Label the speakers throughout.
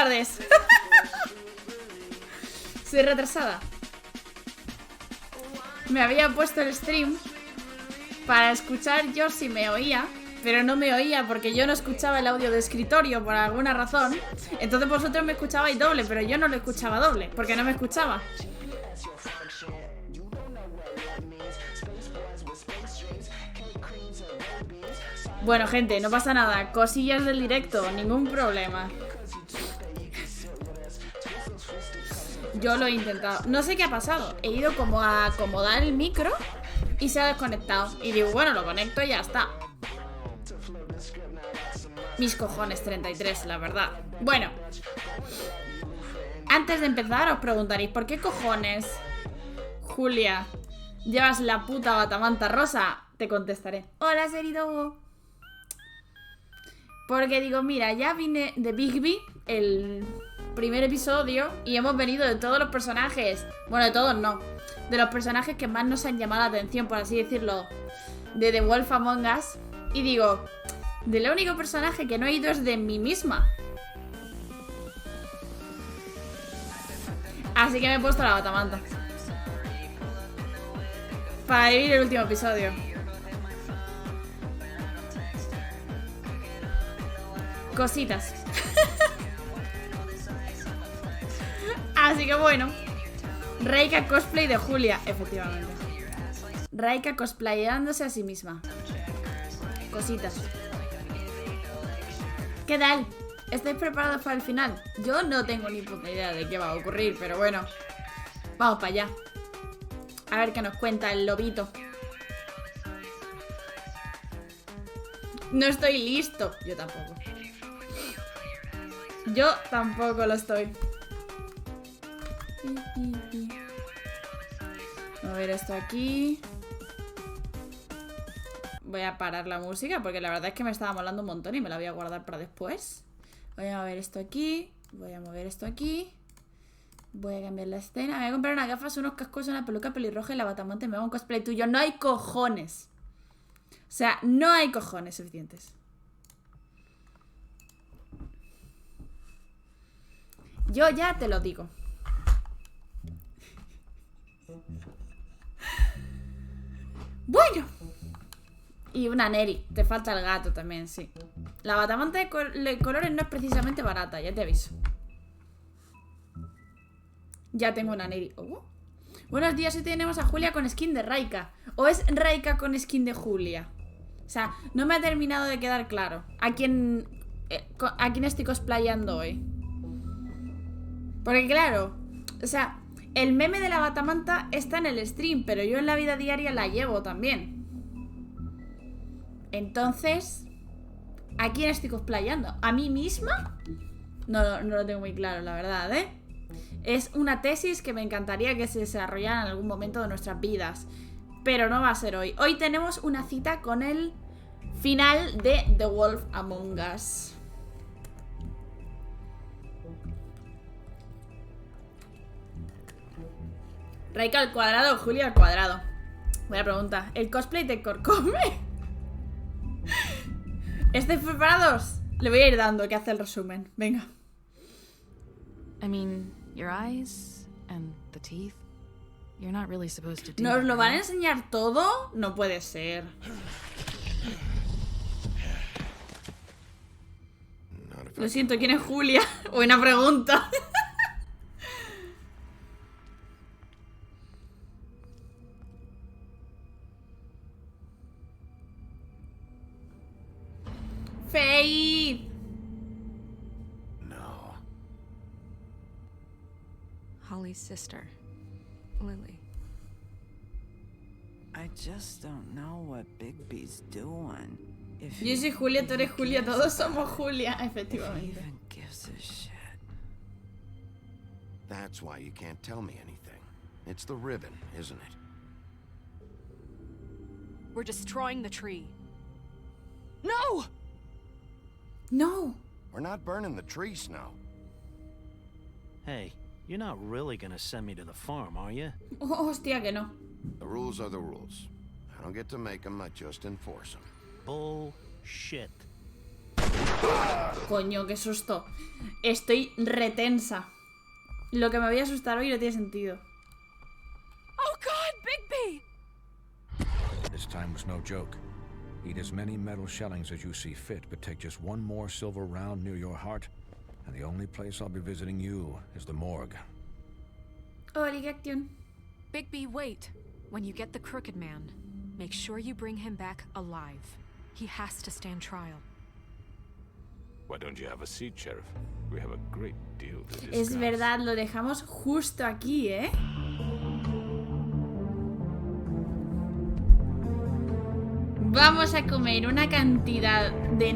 Speaker 1: tardes. Soy retrasada. Me había puesto el stream para escuchar yo si me oía, pero no me oía porque yo no escuchaba el audio de escritorio por alguna razón. Entonces vosotros me escuchabais doble, pero yo no lo escuchaba doble porque no me escuchaba. Bueno, gente, no pasa nada. Cosillas del directo, ningún problema. Yo lo he intentado. No sé qué ha pasado. He ido como a acomodar el micro y se ha desconectado. Y digo, bueno, lo conecto y ya está. Mis cojones, 33, la verdad. Bueno, antes de empezar os preguntaréis, ¿por qué cojones, Julia, llevas la puta batamanta rosa? Te contestaré. Hola, Seridogo. Porque digo, mira, ya vine de Bigby, el primer episodio, y hemos venido de todos los personajes. Bueno, de todos no. De los personajes que más nos han llamado la atención, por así decirlo, de The Wolf Among Us. Y digo, del único personaje que no he ido es de mí misma. Así que me he puesto la batamanta para vivir el último episodio. Cositas. Así que bueno, Raika cosplay de Julia, efectivamente. Raika cosplayándose a sí misma. Cositas. ¿Qué tal? ¿Estáis preparados para el final? Yo no tengo ni puta idea de qué va a ocurrir, pero bueno, vamos para allá. A ver qué nos cuenta el lobito. No estoy listo. Yo tampoco. Yo tampoco lo estoy. A ver esto aquí. Voy a parar la música porque la verdad es que me estaba molando un montón y me la voy a guardar para después. Voy a mover esto aquí. Voy a mover esto aquí. Voy a cambiar la escena. Me voy a comprar unas gafas, unos cascos, una peluca pelirroja y la batamante. Me hago un cosplay tuyo. No hay cojones. O sea, no hay cojones suficientes. Yo ya te lo digo. Bueno. Y una Neri. Te falta el gato también, sí. La batamanta de colores no es precisamente barata, ya te aviso. Ya tengo una Neri. Oh. Buenos días, hoy tenemos a Julia con skin de Raika. ¿O es Raika con skin de Julia? O sea, no me ha terminado de quedar claro a quién estoy cosplayando hoy. Porque claro, o sea, el meme de la batamanta está en el stream, pero yo en la vida diaria la llevo también. Entonces, ¿a quién estoy cosplayando? ¿A mí misma? No lo tengo muy claro, la verdad, ¿eh? Es una tesis que me encantaría que se desarrollara en algún momento de nuestras vidas, pero no va a ser hoy. Hoy tenemos una cita con el final de The Wolf Among Us. Raika al cuadrado, Julia al cuadrado. Buena pregunta. ¿El cosplay te corcome? ¿Estáis preparados? Le voy a ir dando que hace el resumen. Venga.
Speaker 2: I mean, your eyes and the teeth. You're not really supposed to do
Speaker 1: ¿Nos
Speaker 2: that,
Speaker 1: lo van a
Speaker 2: right?
Speaker 1: enseñar todo? No puede ser. Lo siento, ¿quién es Julia? Buena pregunta. Faith.
Speaker 3: No.
Speaker 2: Holly's sister, Lily.
Speaker 4: I just don't know what Bigby's doing. If
Speaker 1: Yo soy Julia, tú eres Julia, todos somos Julia, efectivamente.
Speaker 4: even gives a shit.
Speaker 3: That's why you can't tell me anything. It's the ribbon, isn't it?
Speaker 5: We're destroying the tree. No!
Speaker 1: No.
Speaker 3: We're not burning the tree, Snow.
Speaker 6: Hey, you're not really gonna send me to the farm, are you?
Speaker 1: Oh, hostia, que no.
Speaker 3: The rules are the rules. I don't get to make them, I just enforce them.
Speaker 6: Bullshit.
Speaker 1: Coño, qué susto. Estoy retensa. Lo que me voy a asustar hoy no tiene sentido.
Speaker 5: Oh God, Bigby!
Speaker 7: This time was no joke. Eat as many metal shellings as you see fit, but take just one more silver round near your heart, and the only place I'll be visiting you is the morgue.
Speaker 1: Oli, qué acción.
Speaker 5: Bigby, wait. When you get the Crooked Man, make sure you bring him back alive. He has to stand trial.
Speaker 8: Why don't you have a seat, Sheriff? We have a great deal to discuss.
Speaker 1: Es verdad, lo dejamos justo aquí, ¿eh? Vamos a comer una cantidad de...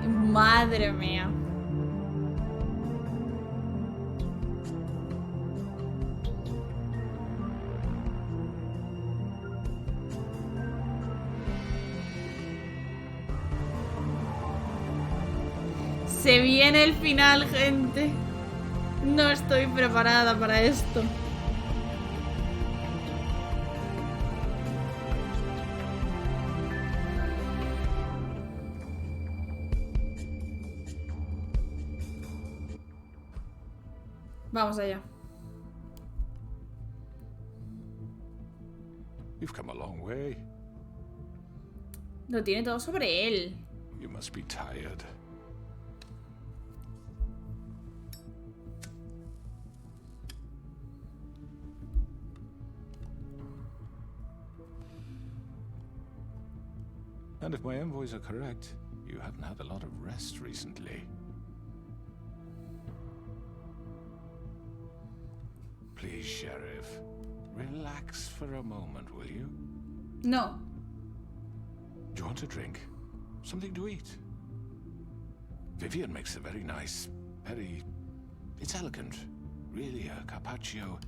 Speaker 1: Madre mía. Se viene el final, gente. No estoy preparada para esto. Vamos allá.
Speaker 8: You've come a long way.
Speaker 1: Lo tiene todo sobre él.
Speaker 8: You must be tired. And if my envoys are correct, you haven't had a lot of rest recently. Please, Sheriff, relax for a moment, will you?
Speaker 1: No.
Speaker 8: Do you want a drink? Something to eat? Vivian makes a very nice, it's elegant. Really, a carpaccio.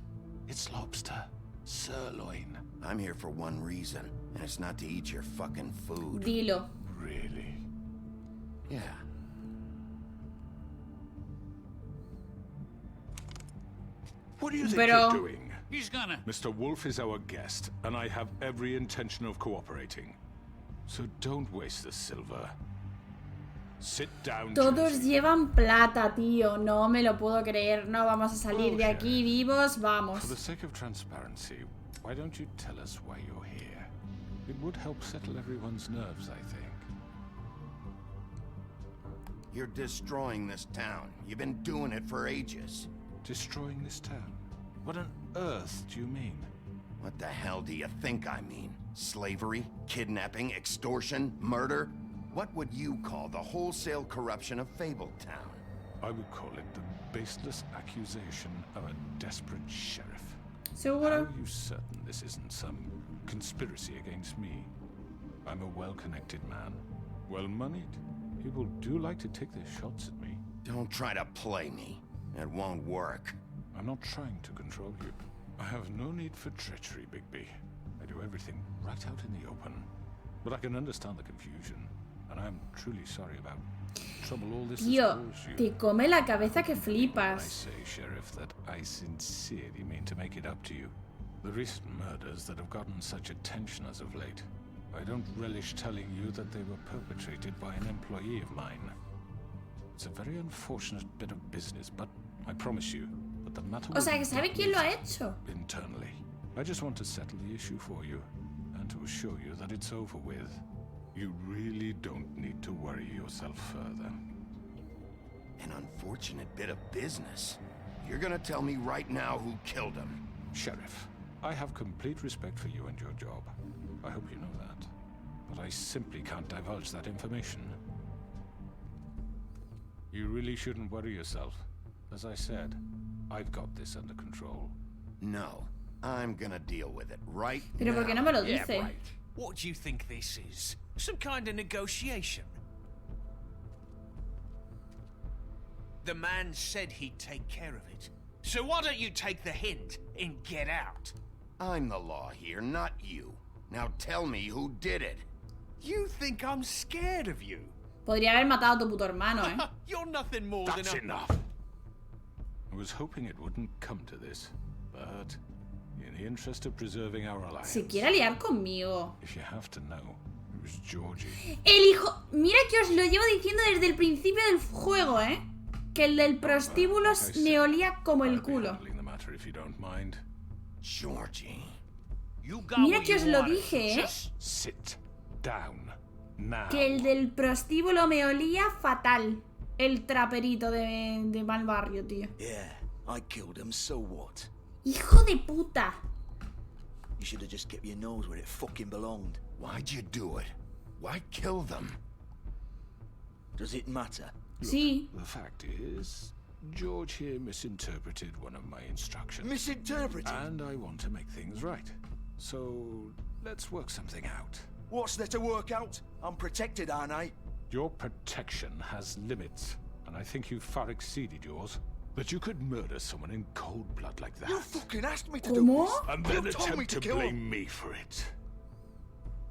Speaker 8: It's lobster. Sirloin.
Speaker 3: I'm here for one reason, and it's not to eat your fucking food.
Speaker 1: Dilo.
Speaker 8: Really?
Speaker 3: Yeah.
Speaker 8: What do you think
Speaker 1: Pero-
Speaker 8: you're doing?
Speaker 9: He's gonna.
Speaker 8: Mr. Wolf is our guest, and I have every intention of cooperating. So don't waste the silver. Sit down,
Speaker 1: Todos
Speaker 8: Tracy.
Speaker 1: llevan plata, tío. No me lo puedo creer. No vamos a salir de aquí vivos. Vamos.
Speaker 8: For the sake of transparency, why don't you tell us why you're here? It would help settle everyone's nerves, I think.
Speaker 3: You're destroying this town. You've been doing it for ages.
Speaker 8: Destroying this town? What on earth do you mean?
Speaker 3: What the hell do you think I mean? Slavery? Kidnapping? Extortion? Murder? What would you call the wholesale corruption of Fabletown?
Speaker 8: I would call it the baseless accusation of a desperate sheriff. How
Speaker 1: Seguro.
Speaker 8: are you certain this isn't some conspiracy against me? I'm a well-connected man, well-moneyed. People do like to take their shots at me.
Speaker 3: Don't try to play me. It won't work.
Speaker 8: I'm not trying to control you. I have no need for treachery, Bigby. I do everything right out in the open. But I can understand the confusion, and I'm truly sorry about trouble all this has
Speaker 1: Tío,
Speaker 8: caused you.
Speaker 1: te come la cabeza que
Speaker 8: I
Speaker 1: flipas.
Speaker 8: say, Sheriff, that I sincerely mean to make it up to you. The recent murders that have gotten such attention as of late, I don't relish telling you that they were perpetrated by an employee of mine. It's a very unfortunate bit of business, but I promise you that the matter
Speaker 1: O sea,
Speaker 8: will
Speaker 1: que
Speaker 8: be
Speaker 1: sabe
Speaker 8: dealt
Speaker 1: quién lo ha
Speaker 8: with
Speaker 1: hecho.
Speaker 8: internally. I just want to settle the issue for you and to assure you that it's over with. You really don't need to worry yourself further.
Speaker 3: An unfortunate bit of business. You're gonna tell me right now who killed him.
Speaker 8: Sheriff, I have complete respect for you and your job. I hope you know that. But I simply can't divulge that information. You really shouldn't worry yourself. As I said, I've got this under control.
Speaker 3: No. I'm gonna deal with it right
Speaker 1: Pero
Speaker 3: now.
Speaker 1: ¿por qué no me lo
Speaker 9: Yeah,
Speaker 1: dice?
Speaker 9: right. What do you think this is? Some kind of negotiation? The man said he'd take care of it. So why don't you take the hint and get out?
Speaker 3: I'm the law here, not you. Now tell me who did it.
Speaker 9: You think I'm scared of you?
Speaker 1: Podría haber matado a tu puto hermano, ¿eh?
Speaker 9: You're nothing more
Speaker 8: That's
Speaker 9: than a...
Speaker 8: enough! I was hoping it wouldn't come to this, but in the interest of preserving our alliance,
Speaker 1: Se quiere liar conmigo.
Speaker 8: if you have to know, it was who's Georgie?
Speaker 1: El hijo... Mira que os lo llevo diciendo desde el principio del juego, ¿eh? Que el del prostíbulo me olía como el culo.
Speaker 3: Georgie.
Speaker 1: Mira que os lo dije, ¿eh?
Speaker 8: Sit down now.
Speaker 1: Que el del prostíbulo me olía fatal. El traperito de mal barrio, tío.
Speaker 10: Yeah, I killed him, so what?
Speaker 1: ¡Hijo de puta!
Speaker 10: You should have just kept your nose where it fucking belonged.
Speaker 3: Why'd you do it? Why kill them?
Speaker 10: Does it matter?
Speaker 1: Sí.
Speaker 8: The fact is, George here misinterpreted one of my instructions.
Speaker 10: Misinterpreted?
Speaker 8: And I want to make things right. So, let's work something out.
Speaker 10: What's there to work out? I'm protected, aren't I?
Speaker 8: Your protection has limits, and I think you've far exceeded yours. But you could murder someone in cold blood like that.
Speaker 10: You fucking asked me to do
Speaker 1: ¿Cómo?
Speaker 10: this.
Speaker 8: And then
Speaker 10: You told me
Speaker 8: attempt
Speaker 10: to
Speaker 8: to
Speaker 10: kill him.
Speaker 8: blame me for it.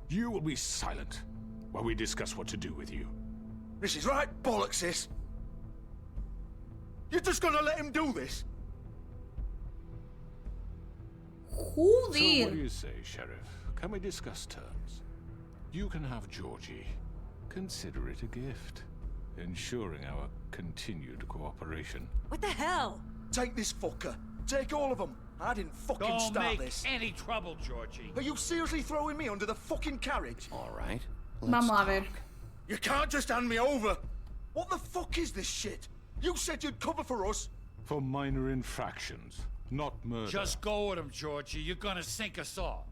Speaker 8: You will be silent while we discuss what to do with you.
Speaker 10: This is right bollocks, sis. You're just gonna let him do this?
Speaker 8: So what do
Speaker 1: Joder.
Speaker 8: you say, Sheriff? Can we discuss terms? You can have Georgie. Consider it a gift, ensuring our continued cooperation.
Speaker 11: What the hell?
Speaker 10: Take this fucker. Take all of them. I didn't fucking
Speaker 9: Don't
Speaker 10: start
Speaker 9: make
Speaker 10: this.
Speaker 9: any trouble, Georgie.
Speaker 10: Are you seriously throwing me under the fucking carriage?
Speaker 3: All right. Let's
Speaker 1: Vamos a ver.
Speaker 3: talk.
Speaker 10: You can't just hand me over. What the fuck is this shit? You said you'd cover for us.
Speaker 8: For minor infractions, not murder.
Speaker 9: Just go with him, Georgie. You're gonna sink us all.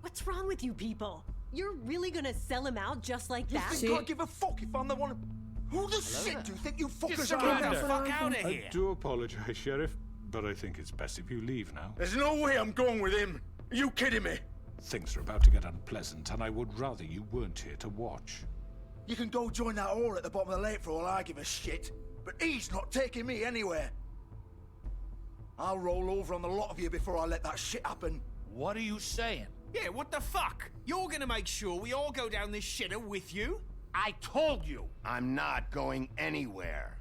Speaker 11: What's wrong with you people? You're really gonna sell him out just like
Speaker 10: You
Speaker 11: that?
Speaker 10: think I give a fuck if I'm the one? Who the shit do you think you fuckers
Speaker 9: Get
Speaker 10: are?
Speaker 9: the fuck out of
Speaker 8: I
Speaker 9: here.
Speaker 8: do apologize, Sheriff, but I think it's best if you leave now.
Speaker 10: There's no way I'm going with him. Are you kidding me?
Speaker 8: Things are about to get unpleasant, and I would rather you weren't here to watch.
Speaker 10: You can go join that whore at the bottom of the lake for all I give a shit. But he's not taking me anywhere. I'll roll over on the lot of you before I let that shit happen.
Speaker 9: What are you saying?
Speaker 12: Yeah, what the fuck? You're gonna make sure we all go down this shitter with you?
Speaker 9: I told you.
Speaker 3: I'm not going anywhere.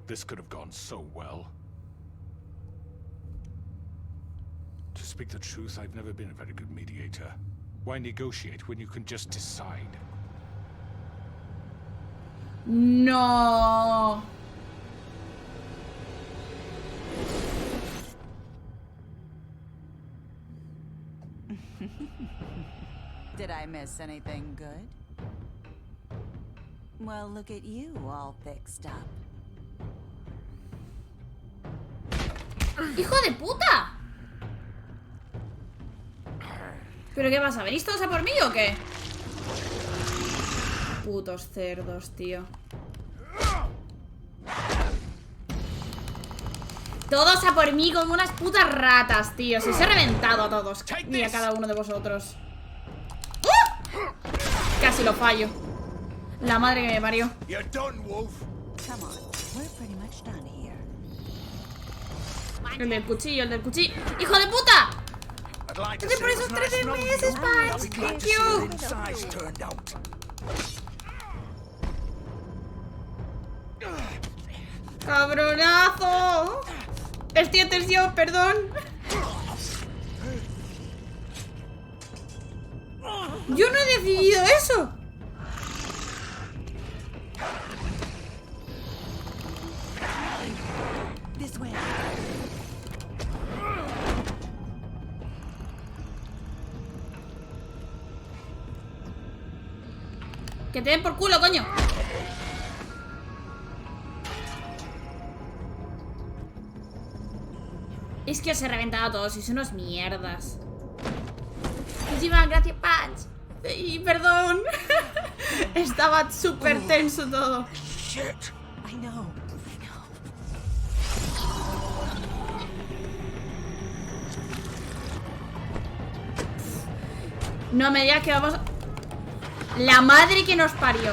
Speaker 8: This could have gone so well. To speak the truth, I've never been a very good mediator. Why negotiate when you can just decide?
Speaker 1: No.
Speaker 4: Did I miss anything good? Well, look at you, all fixed up.
Speaker 1: ¡Hijo de puta! ¿Pero qué vas a venir todos a por mí o qué? Putos cerdos, tío. Todos a por mí como unas putas ratas, tío. Si os he reventado a todos. Y a cada uno de vosotros. ¡Oh! Casi lo fallo. La madre que me parió.
Speaker 10: You're done, Wolf.
Speaker 4: Come on, we're pretty much done here.
Speaker 1: El del cuchillo, el del cuchillo. ¡Hijo de puta!
Speaker 10: I'd like to
Speaker 1: Gracias
Speaker 10: say
Speaker 1: por
Speaker 10: it
Speaker 1: esos
Speaker 10: was nice
Speaker 1: 13
Speaker 10: knowing
Speaker 1: meses,
Speaker 10: you.
Speaker 1: Pax.
Speaker 10: I'll be glad
Speaker 1: Thank
Speaker 10: to see how
Speaker 1: you.
Speaker 10: the insides turned out.
Speaker 1: ¡Cabronazo! Estoy en tensión, perdón. Yo no he decidido eso.
Speaker 4: This way.
Speaker 1: Que te den por culo, coño. Es que os he reventado a todos y son unos mierdas. Muchísimas gracias, Punch. Y perdón. Estaba súper tenso todo.
Speaker 10: Shit.
Speaker 11: I know.
Speaker 1: No me digas que vamos a... La madre que nos parió.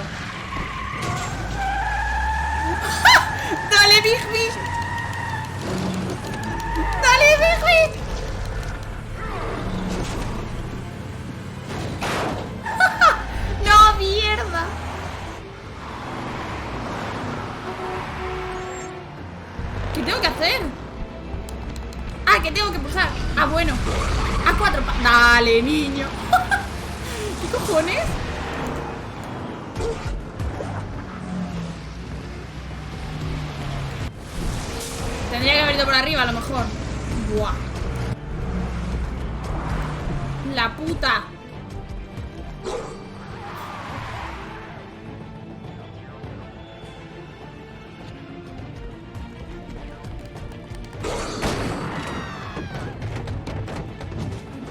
Speaker 1: ¡Dale, Bigby! ¡Dale, Bigby! ¡No, mierda! ¿Qué tengo que hacer? Ah, que tengo que pulsar. Ah, bueno. A 4 Dale, niño. cojones? Tendría que haber ido por arriba a lo mejor. Buah. La puta.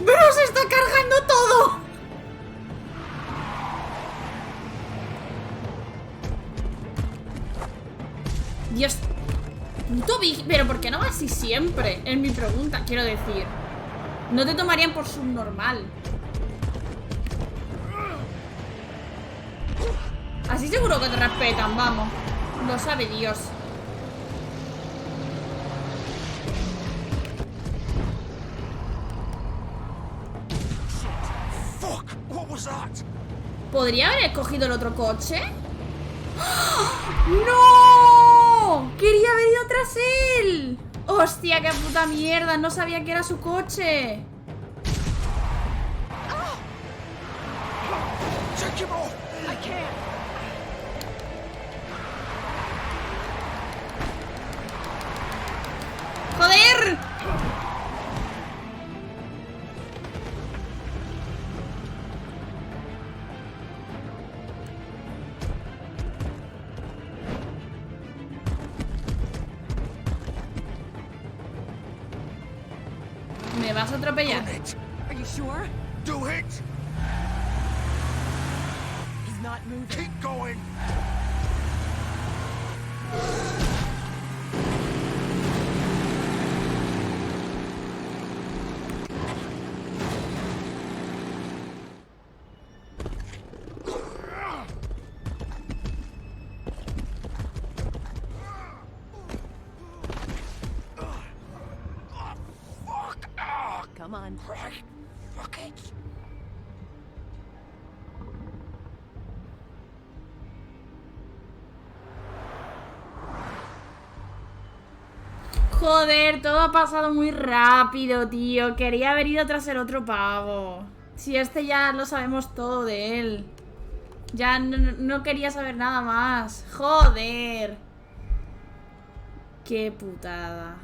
Speaker 1: ¡Pero se está cargando todo! Dios. Puto big. Pero ¿por qué no va así siempre? Es mi pregunta, quiero decir. No te tomarían por subnormal. Así seguro que te respetan, vamos. Lo sabe Dios.
Speaker 10: Fuck! What was that?
Speaker 1: ¿Podría haber escogido el otro coche? ¡No! Quería haber ido tras él. ¡Hostia, qué puta mierda! No sabía que era su coche.
Speaker 10: Take him off!
Speaker 11: I can't.
Speaker 1: ¡Joder! Me vas a atropellar.
Speaker 11: Are you sure?
Speaker 10: Do it!
Speaker 11: He's not moving.
Speaker 10: Keep going!
Speaker 11: Come on.
Speaker 10: Right. Fuck it.
Speaker 1: Joder, todo ha pasado muy rápido, tío. Quería haber ido tras el otro pavo. Si este ya lo sabemos todo de él. Ya no quería saber nada más. Joder. Qué putada.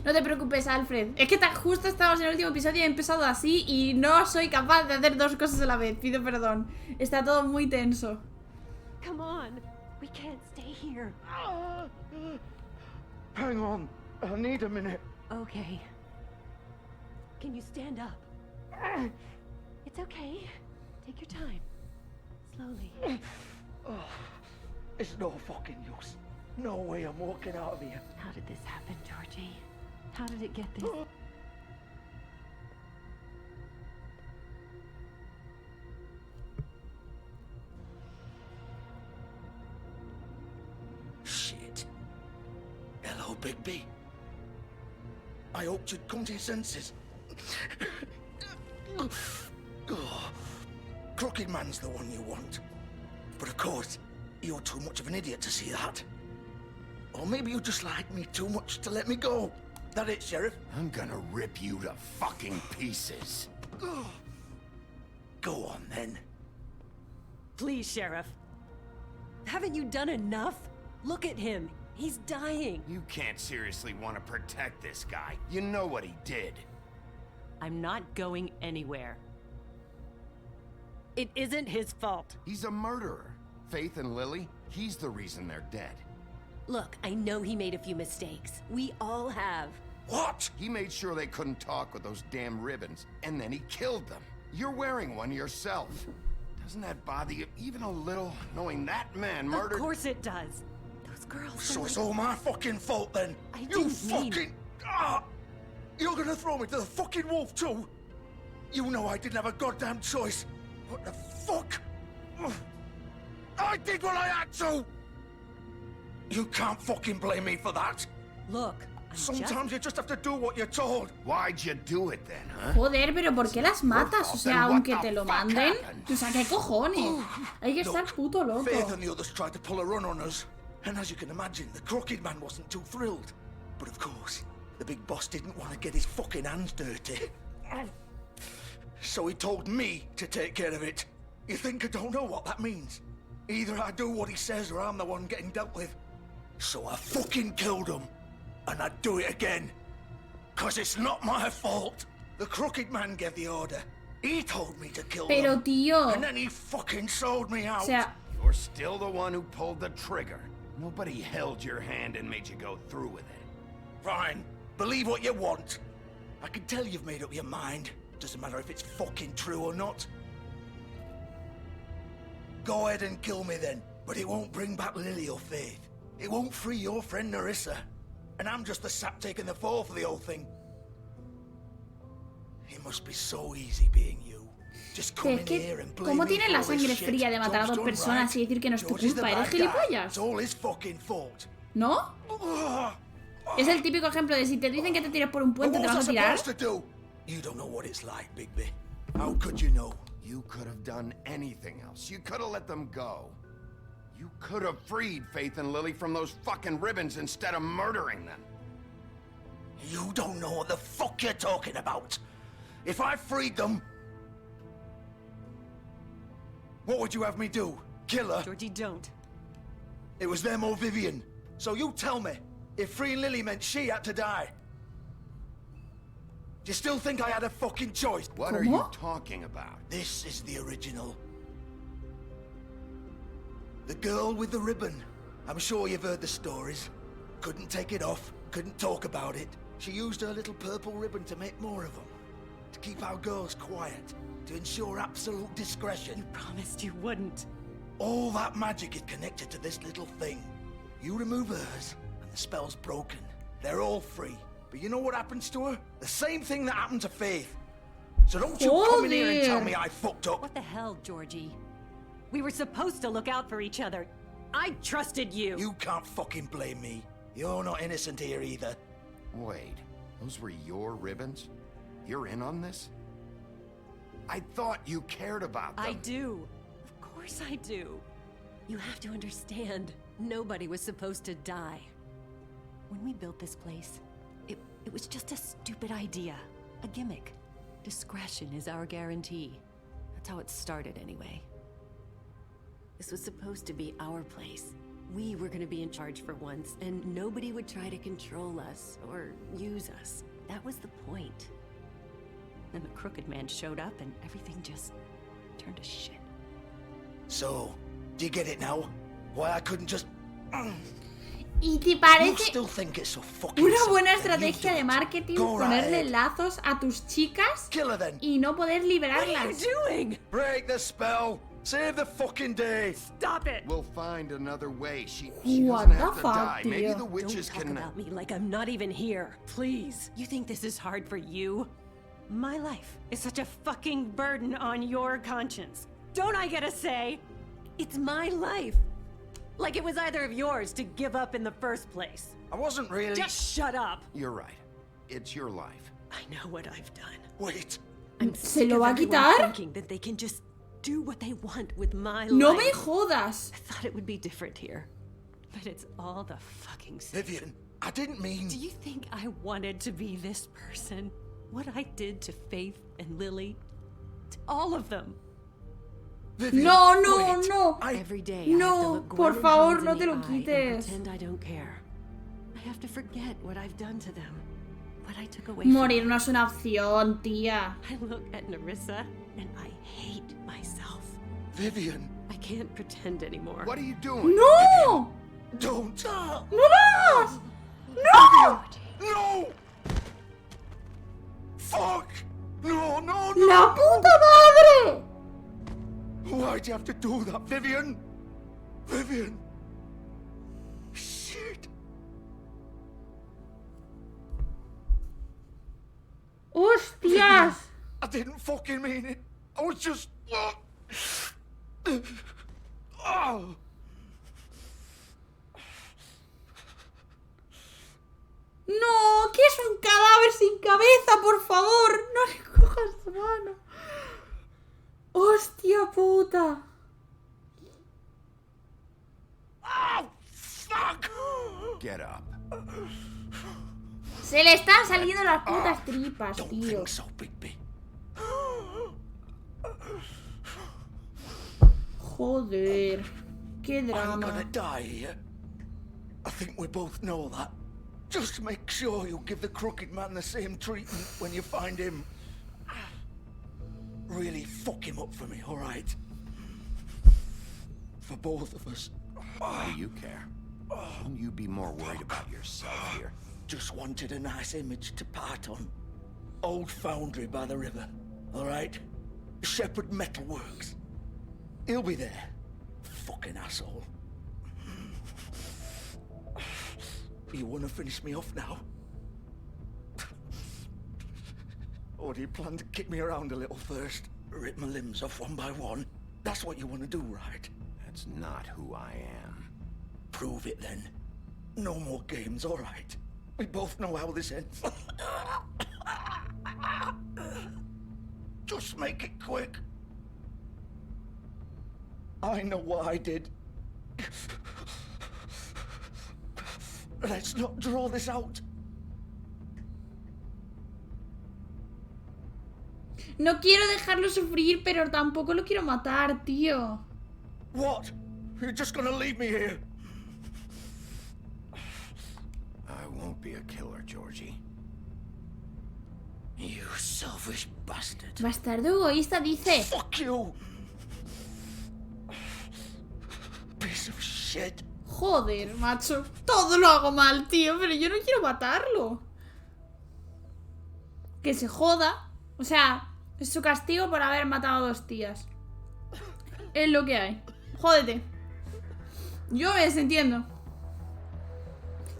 Speaker 1: No te preocupes, Alfred. Es que tan justo estábamos en el último episodio y he empezado así y no soy capaz de hacer dos cosas a la vez. Pido perdón. Está todo muy tenso.
Speaker 11: Come on. We can't stay here.
Speaker 10: Hang on. I need a minute.
Speaker 11: Okay. Can you stand up? It's okay. Take your time. Slowly.
Speaker 10: Oh, it's no fucking use. No way I'm walking out of here.
Speaker 11: How did this happen, Georgie? How did it get this?
Speaker 10: Shit. Hello, Bigby. I hoped you'd come to your senses. Crooked Man's the one you want. But of course, you're too much of an idiot to see that. Or maybe you just like me too much to let me go. That it, Sheriff?
Speaker 3: I'm gonna rip you to fucking pieces.
Speaker 10: Go on, then.
Speaker 11: Please, Sheriff. Haven't you done enough? Look at him. He's dying.
Speaker 3: You can't seriously want to protect this guy. You know what he did.
Speaker 11: I'm not going anywhere. It isn't his fault.
Speaker 3: He's a murderer. Faith and Lily, he's the reason they're dead.
Speaker 11: Look, I know he made a few mistakes. We all have.
Speaker 10: What?
Speaker 3: He made sure they couldn't talk with those damn ribbons, and then he killed them. You're wearing one yourself. Doesn't that bother you even a little, knowing that man murdered—
Speaker 11: Of course it does. Those girls—
Speaker 10: So it's all my fucking fault, then?
Speaker 11: I
Speaker 10: You
Speaker 11: didn't mean—
Speaker 10: fucking— You're gonna throw me to the fucking wolf, too? You know I didn't have a goddamn choice. What the fuck? I did what I had to! You can't fucking blame me for that.
Speaker 11: Look,
Speaker 10: Sometimes you just have to do what you're told.
Speaker 3: Why'd you do it then, huh?
Speaker 1: Joder, pero ¿por qué las matas? O sea, aunque te lo manden. O sea, ¿qué cojones? Hay que estar puto loco.
Speaker 10: Faith and the others tried to pull a run on us. And as you can imagine, the Crooked Man wasn't too thrilled. But of course, the big boss didn't want to get his fucking hands dirty. So he told me to take care of it. You think I don't know what that means? Either I do what he says or I'm the one getting dealt with. So I fucking killed him. And I'd do it again. 'Cause it's not my fault. The crooked man gave the order. He told me to kill
Speaker 1: Pero
Speaker 10: them.
Speaker 1: tío.
Speaker 10: And then he fucking sold me out.
Speaker 1: O sea,
Speaker 3: You're still the one who pulled the trigger. Nobody held your hand and made you go through with it.
Speaker 10: Fine. Believe what you want. I can tell you've made up your mind. Doesn't matter if it's fucking true or not. Go ahead and kill me then. But it won't bring back Lily or Faith. It won't free your friend Narissa. And I'm just the sap taking the fall for the whole thing. It must be so easy being you. Just come in here and blame
Speaker 1: ¿cómo
Speaker 10: me
Speaker 1: tienes
Speaker 10: for
Speaker 1: la
Speaker 10: all this
Speaker 1: sangre
Speaker 10: shit.
Speaker 1: fría de matar a dos
Speaker 10: Job's done
Speaker 1: personas
Speaker 10: right.
Speaker 1: y decir que no es tu
Speaker 10: George is the
Speaker 1: culpa? ¿Eres
Speaker 10: bad guy.
Speaker 1: gilipollas?
Speaker 10: It's all his fucking fault.
Speaker 1: ¿No? Es el típico ejemplo de si te dicen que te tires por un puente, ¿te
Speaker 10: What
Speaker 1: vas
Speaker 10: was
Speaker 1: a
Speaker 10: I
Speaker 1: tirar?
Speaker 10: supposed to do? You don't know what it's like, Bigby. How could you know?
Speaker 3: You could have done anything else. You could have let them go. You could have freed Faith and Lily from those fucking ribbons instead of murdering them.
Speaker 10: You don't know what the fuck you're talking about. If I freed them... What would you have me do? Kill her?
Speaker 11: Georgie, don't.
Speaker 10: It was them or Vivian. So you tell me, if freeing Lily meant she had to die. Do you still think I had a fucking choice?
Speaker 3: What are you talking about?
Speaker 10: This is the original. The girl with the ribbon. I'm sure you've heard the stories. Couldn't take it off, couldn't talk about it. She used her little purple ribbon to make more of them. To keep our girls quiet. To ensure absolute discretion.
Speaker 11: You promised you wouldn't.
Speaker 10: All that magic is connected to this little thing. You remove hers, and the spell's broken. They're all free. But you know what happens to her? The same thing that happened to Faith. So don't you come in here and tell me I fucked up.
Speaker 11: What the hell, Georgie? We were supposed to look out for each other. I trusted you.
Speaker 10: You can't fucking blame me. You're not innocent here either.
Speaker 3: Wait, those were your ribbons? You're in on this? I thought you cared about them.
Speaker 11: I do. Of course I do. You have to understand, nobody was supposed to die. When we built this place, it was just a stupid idea. A gimmick. Discretion is our guarantee. That's how it started anyway. This was supposed to be our place. We were gonna be in charge for once, and nobody would try to control us or use us. That was the point. Then the crooked man showed up and everything just turned to shit.
Speaker 10: So, do you get it now? Why I couldn't just...
Speaker 1: ¿Y te
Speaker 10: You
Speaker 1: parece
Speaker 10: still think it's so fucking
Speaker 1: una
Speaker 10: simple,
Speaker 1: buena
Speaker 10: then you
Speaker 1: estrategia
Speaker 10: do
Speaker 1: de
Speaker 10: it.
Speaker 1: marketing
Speaker 10: Go right
Speaker 1: ponerle
Speaker 10: ahead.
Speaker 1: lazos a tus chicas
Speaker 10: Kill her then.
Speaker 1: y no poder
Speaker 11: What are you
Speaker 1: liberarlas?
Speaker 11: doing?
Speaker 10: Break the spell. Save the fucking day.
Speaker 11: Stop it!
Speaker 3: We'll find another way. She
Speaker 1: What
Speaker 3: doesn't
Speaker 1: the
Speaker 3: have to
Speaker 1: fuck,
Speaker 3: die. Maybe
Speaker 1: tío?
Speaker 3: the witches
Speaker 11: Don't talk
Speaker 3: can...
Speaker 11: about me like I'm not even here. Please. You think this is hard for you? My life is such a fucking burden on your conscience. Don't I get a say? It's my life. Like it was either of yours to give up in the first place.
Speaker 10: I wasn't really...
Speaker 11: Just shut up.
Speaker 3: You're right. It's your life.
Speaker 11: I know what I've done.
Speaker 10: Wait.
Speaker 11: I'm
Speaker 1: ¿Se
Speaker 11: sick
Speaker 1: lo
Speaker 11: of
Speaker 1: va a
Speaker 11: everyone
Speaker 1: quitar?
Speaker 11: thinking that they can just do what they want with my
Speaker 1: No
Speaker 11: life.
Speaker 1: me jodas.
Speaker 11: I thought it would be different here. But it's all the fucking same.
Speaker 10: Vivian, I didn't mean...
Speaker 11: Do you think I wanted to be this person? What I did to Faith and Lily? To all of them.
Speaker 10: Vivian,
Speaker 1: No, no,
Speaker 10: wait.
Speaker 1: no.
Speaker 11: Every day I have to
Speaker 1: No,
Speaker 11: look
Speaker 1: por
Speaker 11: Gwen and
Speaker 1: favor,
Speaker 11: Hans
Speaker 1: no
Speaker 11: in
Speaker 1: te
Speaker 11: the
Speaker 1: lo
Speaker 11: eye and
Speaker 1: quites.
Speaker 11: pretend I don't care. I have to forget what I've done to them. What I took away
Speaker 1: Morir
Speaker 11: from
Speaker 1: no es una opción, tía.
Speaker 11: I look at Narissa and I hate myself.
Speaker 10: Vivian,
Speaker 11: I can't pretend anymore.
Speaker 3: What are you doing?
Speaker 1: ¡No!
Speaker 10: don't.
Speaker 1: ¡No lo hagas! ¡No!
Speaker 10: No! Fuck! No, no, no!
Speaker 1: ¡La puta madre!
Speaker 10: Why'd you have to do that, Vivian? Vivian! Shit!
Speaker 1: ¡Hostias!
Speaker 10: I didn't fucking mean it. I was just... Oh.
Speaker 1: ¡No! ¿Qué es un cadáver sin cabeza, por favor? No le cojas la mano. ¡Hostia puta!
Speaker 10: Oh, fuck!
Speaker 3: Get up.
Speaker 1: Se le están saliendo las putas tripas,
Speaker 10: Don't
Speaker 1: tío.
Speaker 10: think so, Bigby.
Speaker 1: Joder. Qué
Speaker 10: I'm
Speaker 1: drama.
Speaker 10: gonna die here. I think we both know that. Just make sure you give the crooked man the same treatment when you find him. Really fuck him up for me, alright? For both of us.
Speaker 3: Why do you care? Shouldn't you be more worried about yourself here?
Speaker 10: Just wanted a nice image to part on. Old foundry by the river, alright? Shepherd Metalworks. He'll be there. Fucking asshole. You wanna finish me off now? Or do you plan to kick me around a little first? Rip my limbs off one by one? That's what you wanna do, right?
Speaker 3: That's not who I am.
Speaker 10: Prove it then. No more games, alright? We both know how this ends. Just make it quick. I know what I did. Let's not draw this out.
Speaker 1: No quiero dejarlo sufrir, pero tampoco lo quiero matar, tío.
Speaker 10: What? You're just gonna leave me here?
Speaker 3: I won't be a killer, Georgie.
Speaker 10: You selfish bastard.
Speaker 1: Bastardo egoísta, dice.
Speaker 10: Fuck you. Piece of shit.
Speaker 1: Joder, macho. Todo lo hago mal, tío, pero yo no quiero matarlo. Que se joda. O sea, es su castigo por haber matado a 2 tías. Es lo que hay. Jódete. Yo me desentiendo.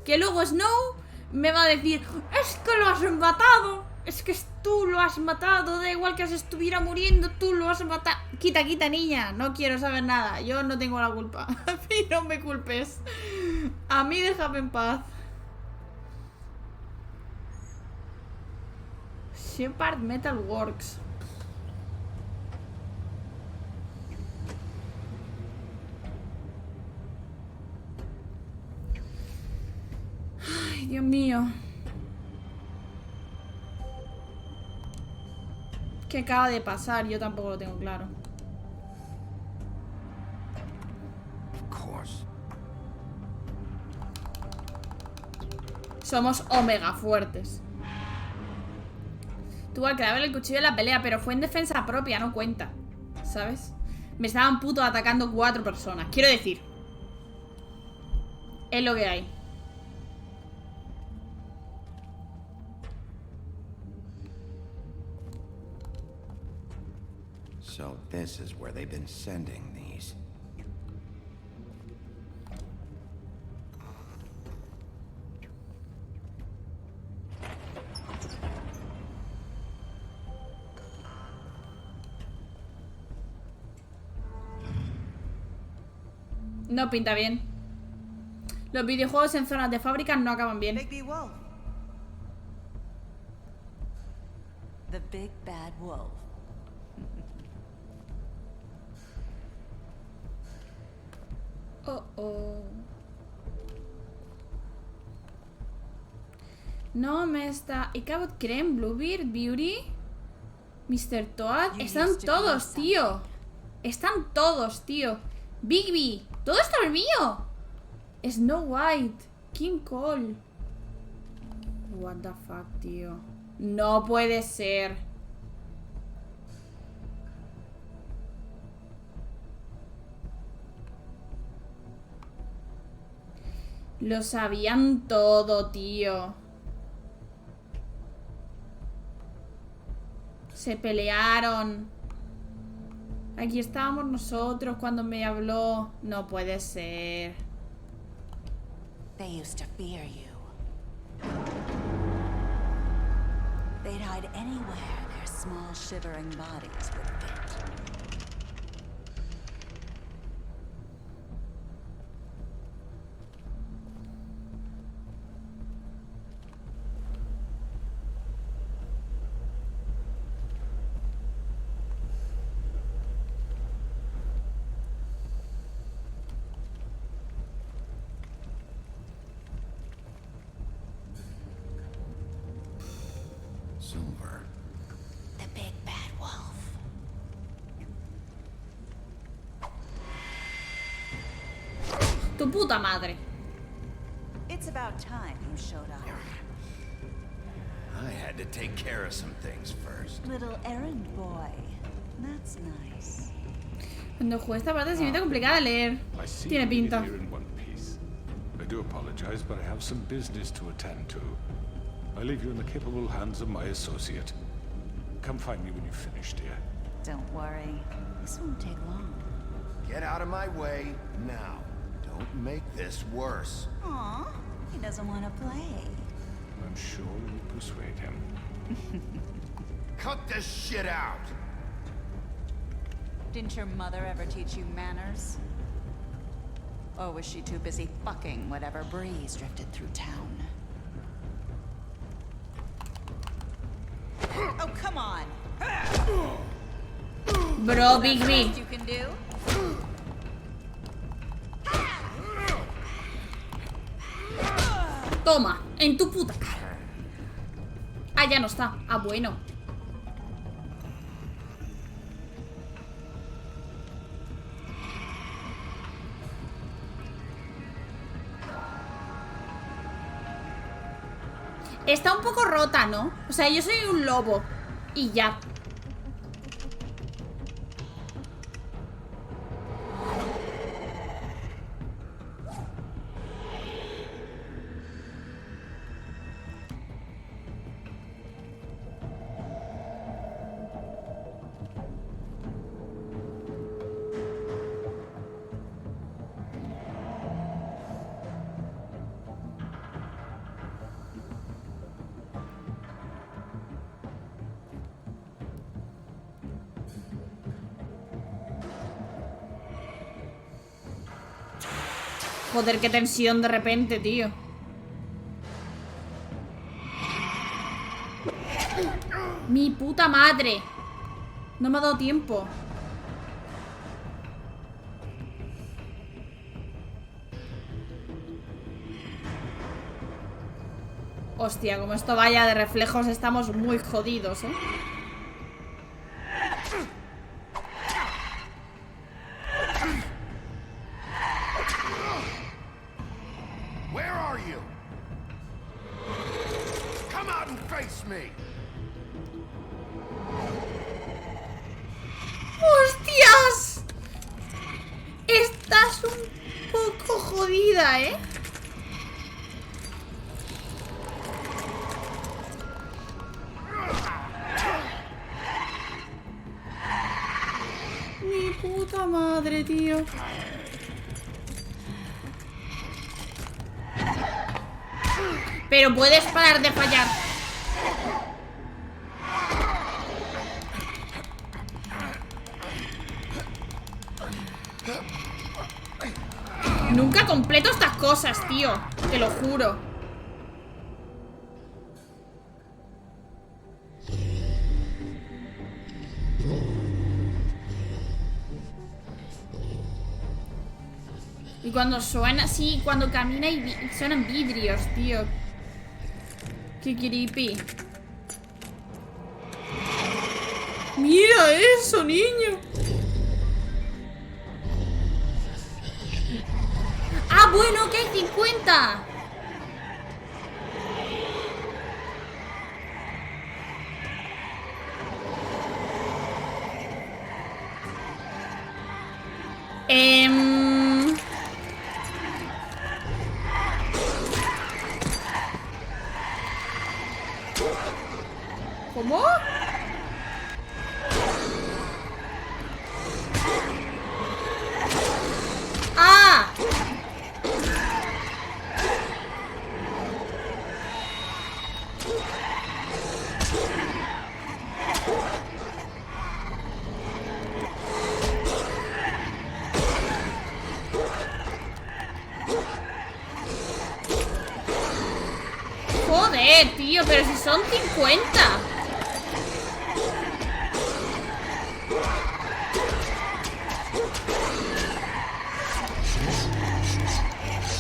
Speaker 1: Que luego Snow me va a decir: es que lo has matado. Es que tú lo has matado. Da igual que se estuviera muriendo, tú lo has matado. Quita, quita, niña. No quiero saber nada. Yo no tengo la culpa. A mí no me culpes. A mí déjame en paz. Shepherd Metalworks. Ay, Dios mío. ¿Qué acaba de pasar? Yo tampoco lo tengo claro.
Speaker 3: Of course.
Speaker 1: Somos omega fuertes. Tuvo al clavar el cuchillo en la pelea, pero fue en defensa propia, no cuenta. ¿Sabes? Me estaban puto atacando 4 personas. Quiero decir, es lo que hay.
Speaker 3: So this is where they've been sending these.
Speaker 1: No pinta bien. Los videojuegos en zonas de fábricas no acaban bien.
Speaker 4: Big Wolf. The big bad wolf.
Speaker 1: Oh, oh. No me está... ¿Y Cabot Creme? ¿Bluebeard? ¿Beauty? ¿Mr. Toad? Están todos, tío. Están todos, tío. Bigby. Todo esto es mío. Snow White. King Cole. What the fuck, tío. No puede ser. Lo sabían todo, tío. Se pelearon. Aquí estábamos nosotros cuando me habló. No puede ser.
Speaker 4: They used to fear you. They'd hide anywhere their small shivering bodies would fit.
Speaker 3: Silver.
Speaker 4: The big bad wolf.
Speaker 1: Tu puta madre.
Speaker 4: It's about time you showed up.
Speaker 3: I had to take care of some things first.
Speaker 4: Little errand boy. That's nice.
Speaker 1: Cuando jugué esta parte se me hizo complicada de leer. Tiene pinta.
Speaker 8: I do apologize, but I have some business to attend to. I leave you in the capable hands of my associate. Come find me when you've finished, dear.
Speaker 4: Don't worry. This won't take long.
Speaker 3: Get out of my way now. Don't make this worse.
Speaker 4: Aw, he doesn't want to play.
Speaker 8: I'm sure you'll persuade him.
Speaker 3: Cut this shit out!
Speaker 4: Didn't your mother ever teach you manners? Or was she too busy fucking whatever breeze drifted through town? Oh, come on!
Speaker 1: Bro, Big B.
Speaker 4: You can do?
Speaker 1: Toma, en tu puta cara. Ah, ya no está. Ah, bueno. Está un poco rota, ¿no? O sea, yo soy un lobo. Y ya. Joder, qué tensión de repente, tío. Mi puta madre. No me ha dado tiempo. Hostia, como esto vaya de reflejos, estamos muy jodidos, ¿eh? ¡Hostias! Estás un poco jodida, ¿eh? Mi puta madre, tío. Pero puedes parar de fallar. Nunca completo estas cosas, tío. Te lo juro. Y cuando suena, sí, cuando camina y suenan vidrios, tío. Qué creepy. Mira eso, niño. Ah, bueno, que hay 50. ¿Cómo? ¡Ah! Joder, tío, pero si son 50.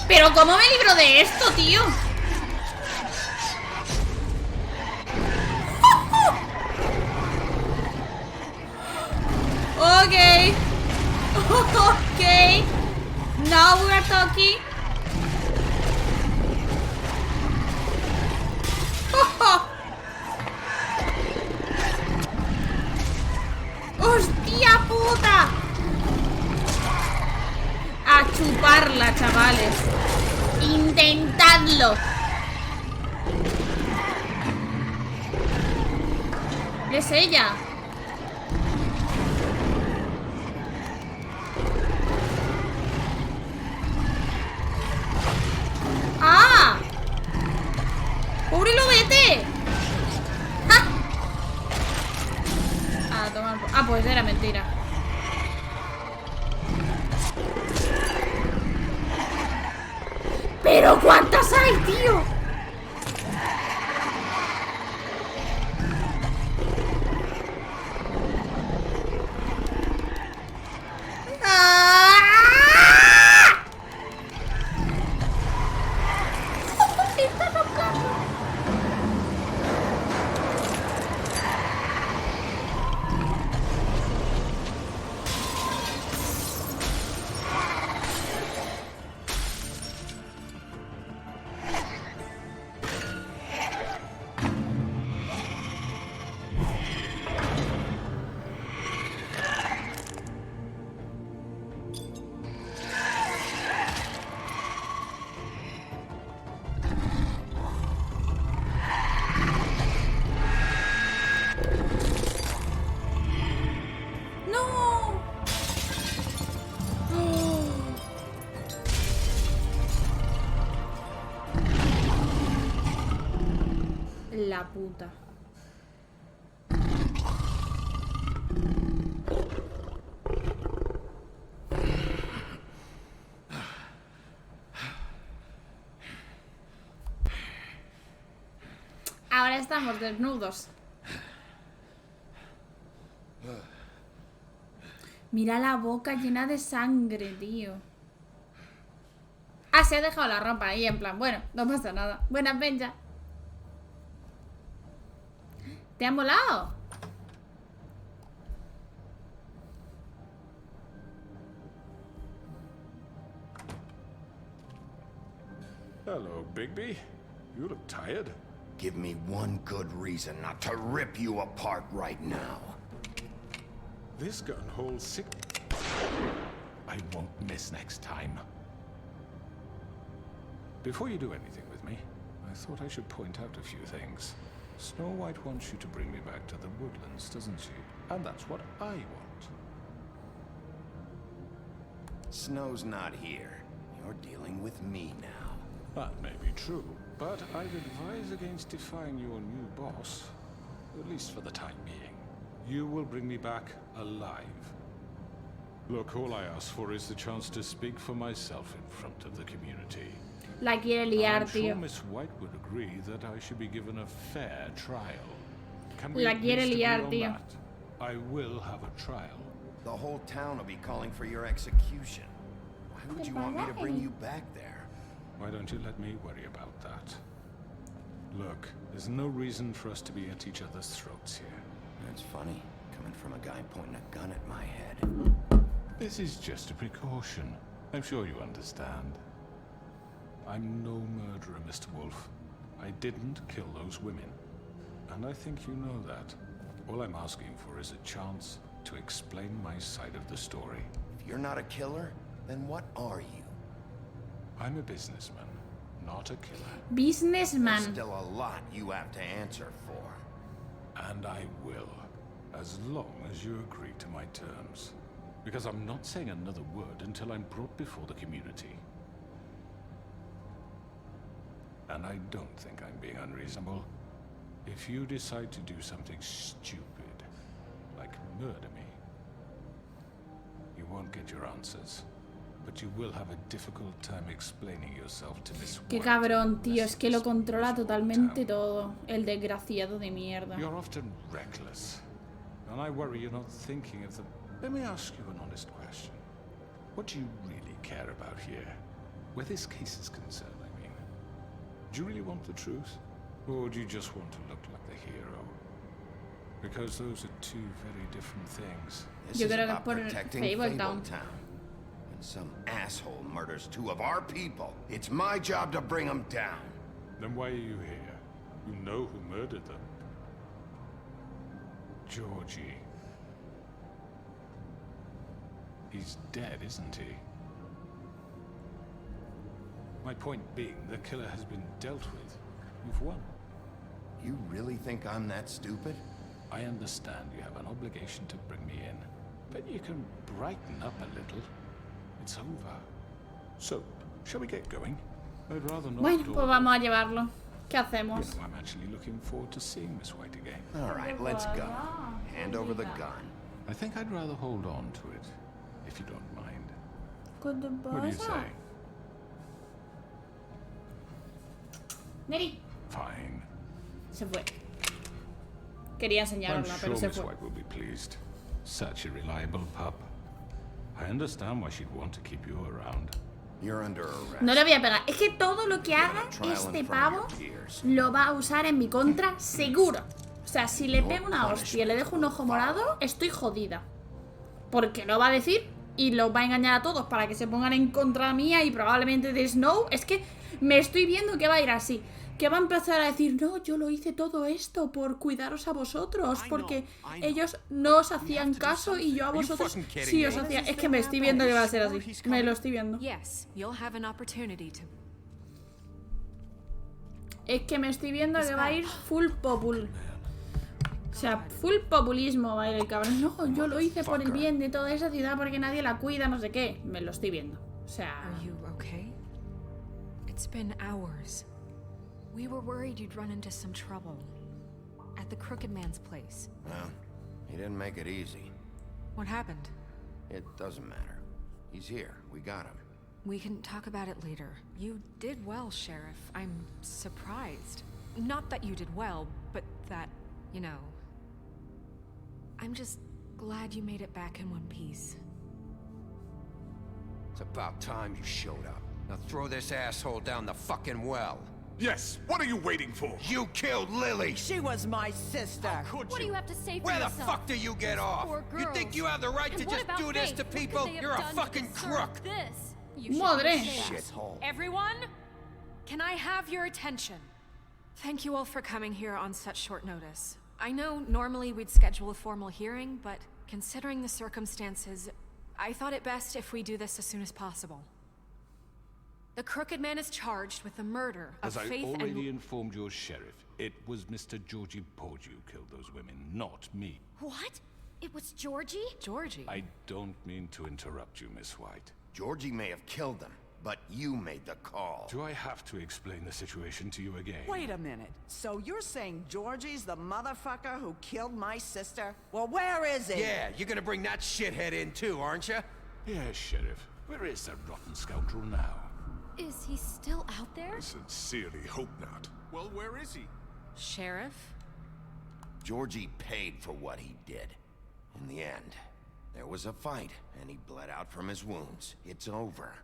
Speaker 1: Pero ¿cómo me libro de esto, tío? Ok. Ok. No, we are talking. ¡Oh! ¡Hostia puta! A chuparla, chavales. Intentadlo. Es ella. ¡Ah! ¡Pobre lobete! ¡Ja! Ah, toma. Ah, pues era mentira. ¿Pero cuántas hay, tío? La puta. Ahora estamos desnudos. Mira la boca llena de sangre, tío. Ah, se ha dejado la ropa ahí, en plan, bueno, no pasa nada. Buenas, Benja. ¿Te han volado?
Speaker 8: Hello, Bigby. You look tired.
Speaker 3: Give me one good reason not to rip you apart right now.
Speaker 8: This gun holds 6. I won't miss next time. Before you do anything with me, I thought I should point out a few things. Snow White wants you to bring me back to the woodlands, doesn't she? And that's what I want.
Speaker 3: Snow's not here. You're dealing with me now.
Speaker 8: That may be true, but I'd advise against defying your new boss, at least for the time being. You will bring me back alive. Look, all I ask for is the chance to speak for myself in front of the community.
Speaker 1: La quiere liar,
Speaker 8: I'm sure
Speaker 1: tío.
Speaker 8: Miss White would agree that I should be given a fair trial. Can we
Speaker 1: La
Speaker 8: at
Speaker 1: quiere
Speaker 8: least
Speaker 1: liar,
Speaker 8: agree
Speaker 1: tío.
Speaker 8: on that? I will have a trial.
Speaker 3: The whole town will be calling for your execution. Why would you want me to bring you back there?
Speaker 8: Why don't you let me worry about that? Look, there's no reason for us to be at each other's throats here.
Speaker 3: That's funny, coming from a guy pointing a gun at my head.
Speaker 8: This is just a precaution. I'm sure you understand. I'm no murderer, Mr. Wolf. I didn't kill those women. And I think you know that. All I'm asking for is a chance to explain my side of the story.
Speaker 3: If you're not a killer, then what are you?
Speaker 8: I'm a businessman, not a killer.
Speaker 1: Businessman.
Speaker 3: There's still a lot you have to answer for.
Speaker 8: And I will, as long as you agree to my terms. Because I'm not saying another word until I'm brought before the community. And I don't think I'm being unreasonable. If you decide to do something stupid, like murder me, you won't get your answers. But you will have a difficult time explaining yourself to Miss White.
Speaker 1: Qué cabrón, tío. Es que lo controla totalmente todo. El desgraciado de mierda.
Speaker 8: You're often reckless. And I worry you're not thinking of the... Let me ask you an honest question. What do you really care about here? Where this case is concerned, I mean. Do you really want the truth? Or do you just want to look like the hero? Because those are two very different things.
Speaker 3: This
Speaker 1: Yo
Speaker 3: is
Speaker 1: creo que
Speaker 3: about
Speaker 1: por
Speaker 3: protecting
Speaker 1: Fabletown.
Speaker 3: Fabletown. And Some asshole murders 2 of our people. It's my job to bring them down.
Speaker 8: Then why are you here? You know who murdered them. Georgie. He's dead, isn't he? My point being, the killer has been dealt with. You've won.
Speaker 3: You really think I'm that stupid?
Speaker 8: I understand you have an obligation to bring me in, but you can brighten up a little. It's over. So, shall we get going? I'd rather not.
Speaker 1: Bueno, pues vamos a llevarlo. ¿Qué hacemos?
Speaker 8: You know, I'm actually looking forward to seeing Miss White again.
Speaker 3: All right, let's go. Hand over the gun.
Speaker 8: I think I'd rather hold on to it, if you don't mind.
Speaker 1: ¿Qué te
Speaker 8: What do you
Speaker 1: pasa?
Speaker 8: say?
Speaker 1: Neri.
Speaker 8: Fine.
Speaker 1: Se fue. Quería
Speaker 8: I'm
Speaker 1: enseñarla, pero
Speaker 8: sure
Speaker 1: se
Speaker 8: Miss
Speaker 1: fue.
Speaker 8: White will be pleased. Such a reliable pup. I understand why she'd want to keep you around.
Speaker 3: You're under arrest.
Speaker 1: No le voy a pegar. Es que todo lo que haga este pavo lo va a usar en mi contra seguro. O sea, si le pego una hostia y le dejo un ojo morado, estoy jodida. Porque lo va a decir y los va a engañar a todos para que se pongan en contra mía y probablemente de Snow. Es que me estoy viendo que va a ir así. Que va a empezar a decir, no, yo lo hice todo esto por cuidaros a vosotros, porque ellos no os hacían caso y yo a vosotros sí os hacía. Es que me estoy viendo que va a ser así. Me lo estoy viendo. Es que me estoy viendo que va a ir full popul. O sea, full populismo va a ir el cabrón. No, yo lo hice por el bien de toda esa ciudad porque nadie la cuida, no sé qué. Me lo estoy viendo. O sea...
Speaker 5: Are you okay? It's been hours. We were worried you'd run into some trouble. At the Crooked Man's place.
Speaker 3: Well, he didn't make it easy.
Speaker 5: What happened?
Speaker 3: It doesn't matter. He's here. We got him.
Speaker 5: We can talk about it later. You did well, Sheriff. I'm surprised. Not that you did well, but that, you know... I'm just glad you made it back in one piece.
Speaker 13: It's about time you showed up. Now throw this asshole down the fucking well.
Speaker 10: Yes, what are you waiting for?
Speaker 3: You killed Lily!
Speaker 14: She was my sister.
Speaker 13: What
Speaker 14: do you have to say for
Speaker 13: Where
Speaker 14: yourself?
Speaker 13: the fuck do you get off? You think you have the right to just do this to people? You're a fucking crook!
Speaker 1: Madre.
Speaker 13: Shithole.
Speaker 5: Everyone, can I have your attention? Thank you all for coming here on such short notice. I know normally we'd schedule a formal hearing, but considering the circumstances, I thought it best if we do this as soon as possible. The Crooked Man is charged with the murder of
Speaker 8: As
Speaker 5: Faith
Speaker 8: I
Speaker 5: and...
Speaker 8: already informed your sheriff, it was Mr. Georgie Porge who killed those women, not me.
Speaker 14: What? It was Georgie?
Speaker 5: Georgie?
Speaker 8: I don't mean to interrupt you, Miss White.
Speaker 3: Georgie may have killed them, but you made the call.
Speaker 8: Do I have to explain the situation to you again?
Speaker 14: Wait a minute. So you're saying Georgie's the motherfucker who killed my sister? Well, where is he?
Speaker 13: Yeah, you're gonna bring that shithead in too, aren't you?
Speaker 8: Yes, Sheriff. Where is that rotten scoundrel now?
Speaker 11: Is he still out there?
Speaker 10: I sincerely hope not.
Speaker 12: Well, where is he?
Speaker 5: Sheriff?
Speaker 3: Georgie paid for what he did. In the end, there was a fight, and he bled out from his wounds. It's over.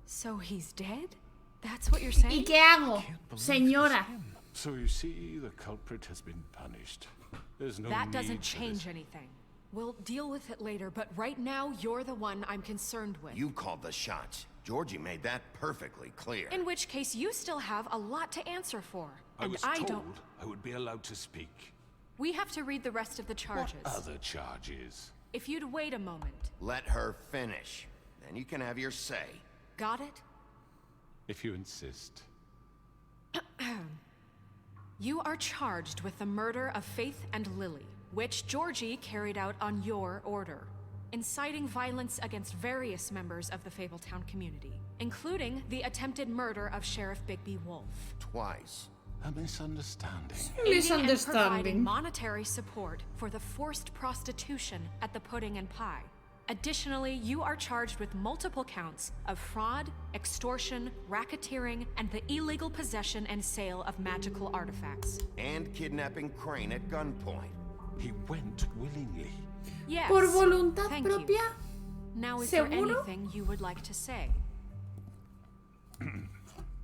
Speaker 5: So he's dead? That's what you're saying?
Speaker 1: ¿Y qué hago, señora?
Speaker 8: So you see, the culprit has been punished. There's no
Speaker 5: That
Speaker 8: need
Speaker 5: doesn't
Speaker 8: for
Speaker 5: change
Speaker 8: this.
Speaker 5: anything. We'll deal with it later, but right now, you're the one I'm concerned with.
Speaker 3: You called the shots. Georgie made that perfectly clear.
Speaker 5: In which case, you still have a lot to answer for.
Speaker 8: I
Speaker 5: And
Speaker 8: was
Speaker 5: I
Speaker 8: told
Speaker 5: don't...
Speaker 8: I would be allowed to speak.
Speaker 5: We have to read the rest of the charges.
Speaker 8: What other charges?
Speaker 5: If you'd wait a moment.
Speaker 3: Let her finish. Then you can have your say.
Speaker 5: Got it?
Speaker 8: If you insist.
Speaker 5: You are charged with the murder of Faith and Lily, which Georgie carried out on your order, inciting violence against various members of the Fabletown community, including the attempted murder of Sheriff Bigby Wolf.
Speaker 3: Twice.
Speaker 8: A misunderstanding.
Speaker 5: Aiding and providing monetary support for the forced prostitution at the Pudding and Pie. Additionally, you are charged with multiple counts of fraud, extortion, racketeering, and the illegal possession and sale of magical artifacts.
Speaker 3: And kidnapping Crane at gunpoint.
Speaker 8: He went willingly.
Speaker 5: Yes.
Speaker 1: ¿Por voluntad
Speaker 5: Thank
Speaker 1: propia?
Speaker 5: you. Now, is there
Speaker 1: ¿Seguro?
Speaker 5: anything you would like to say?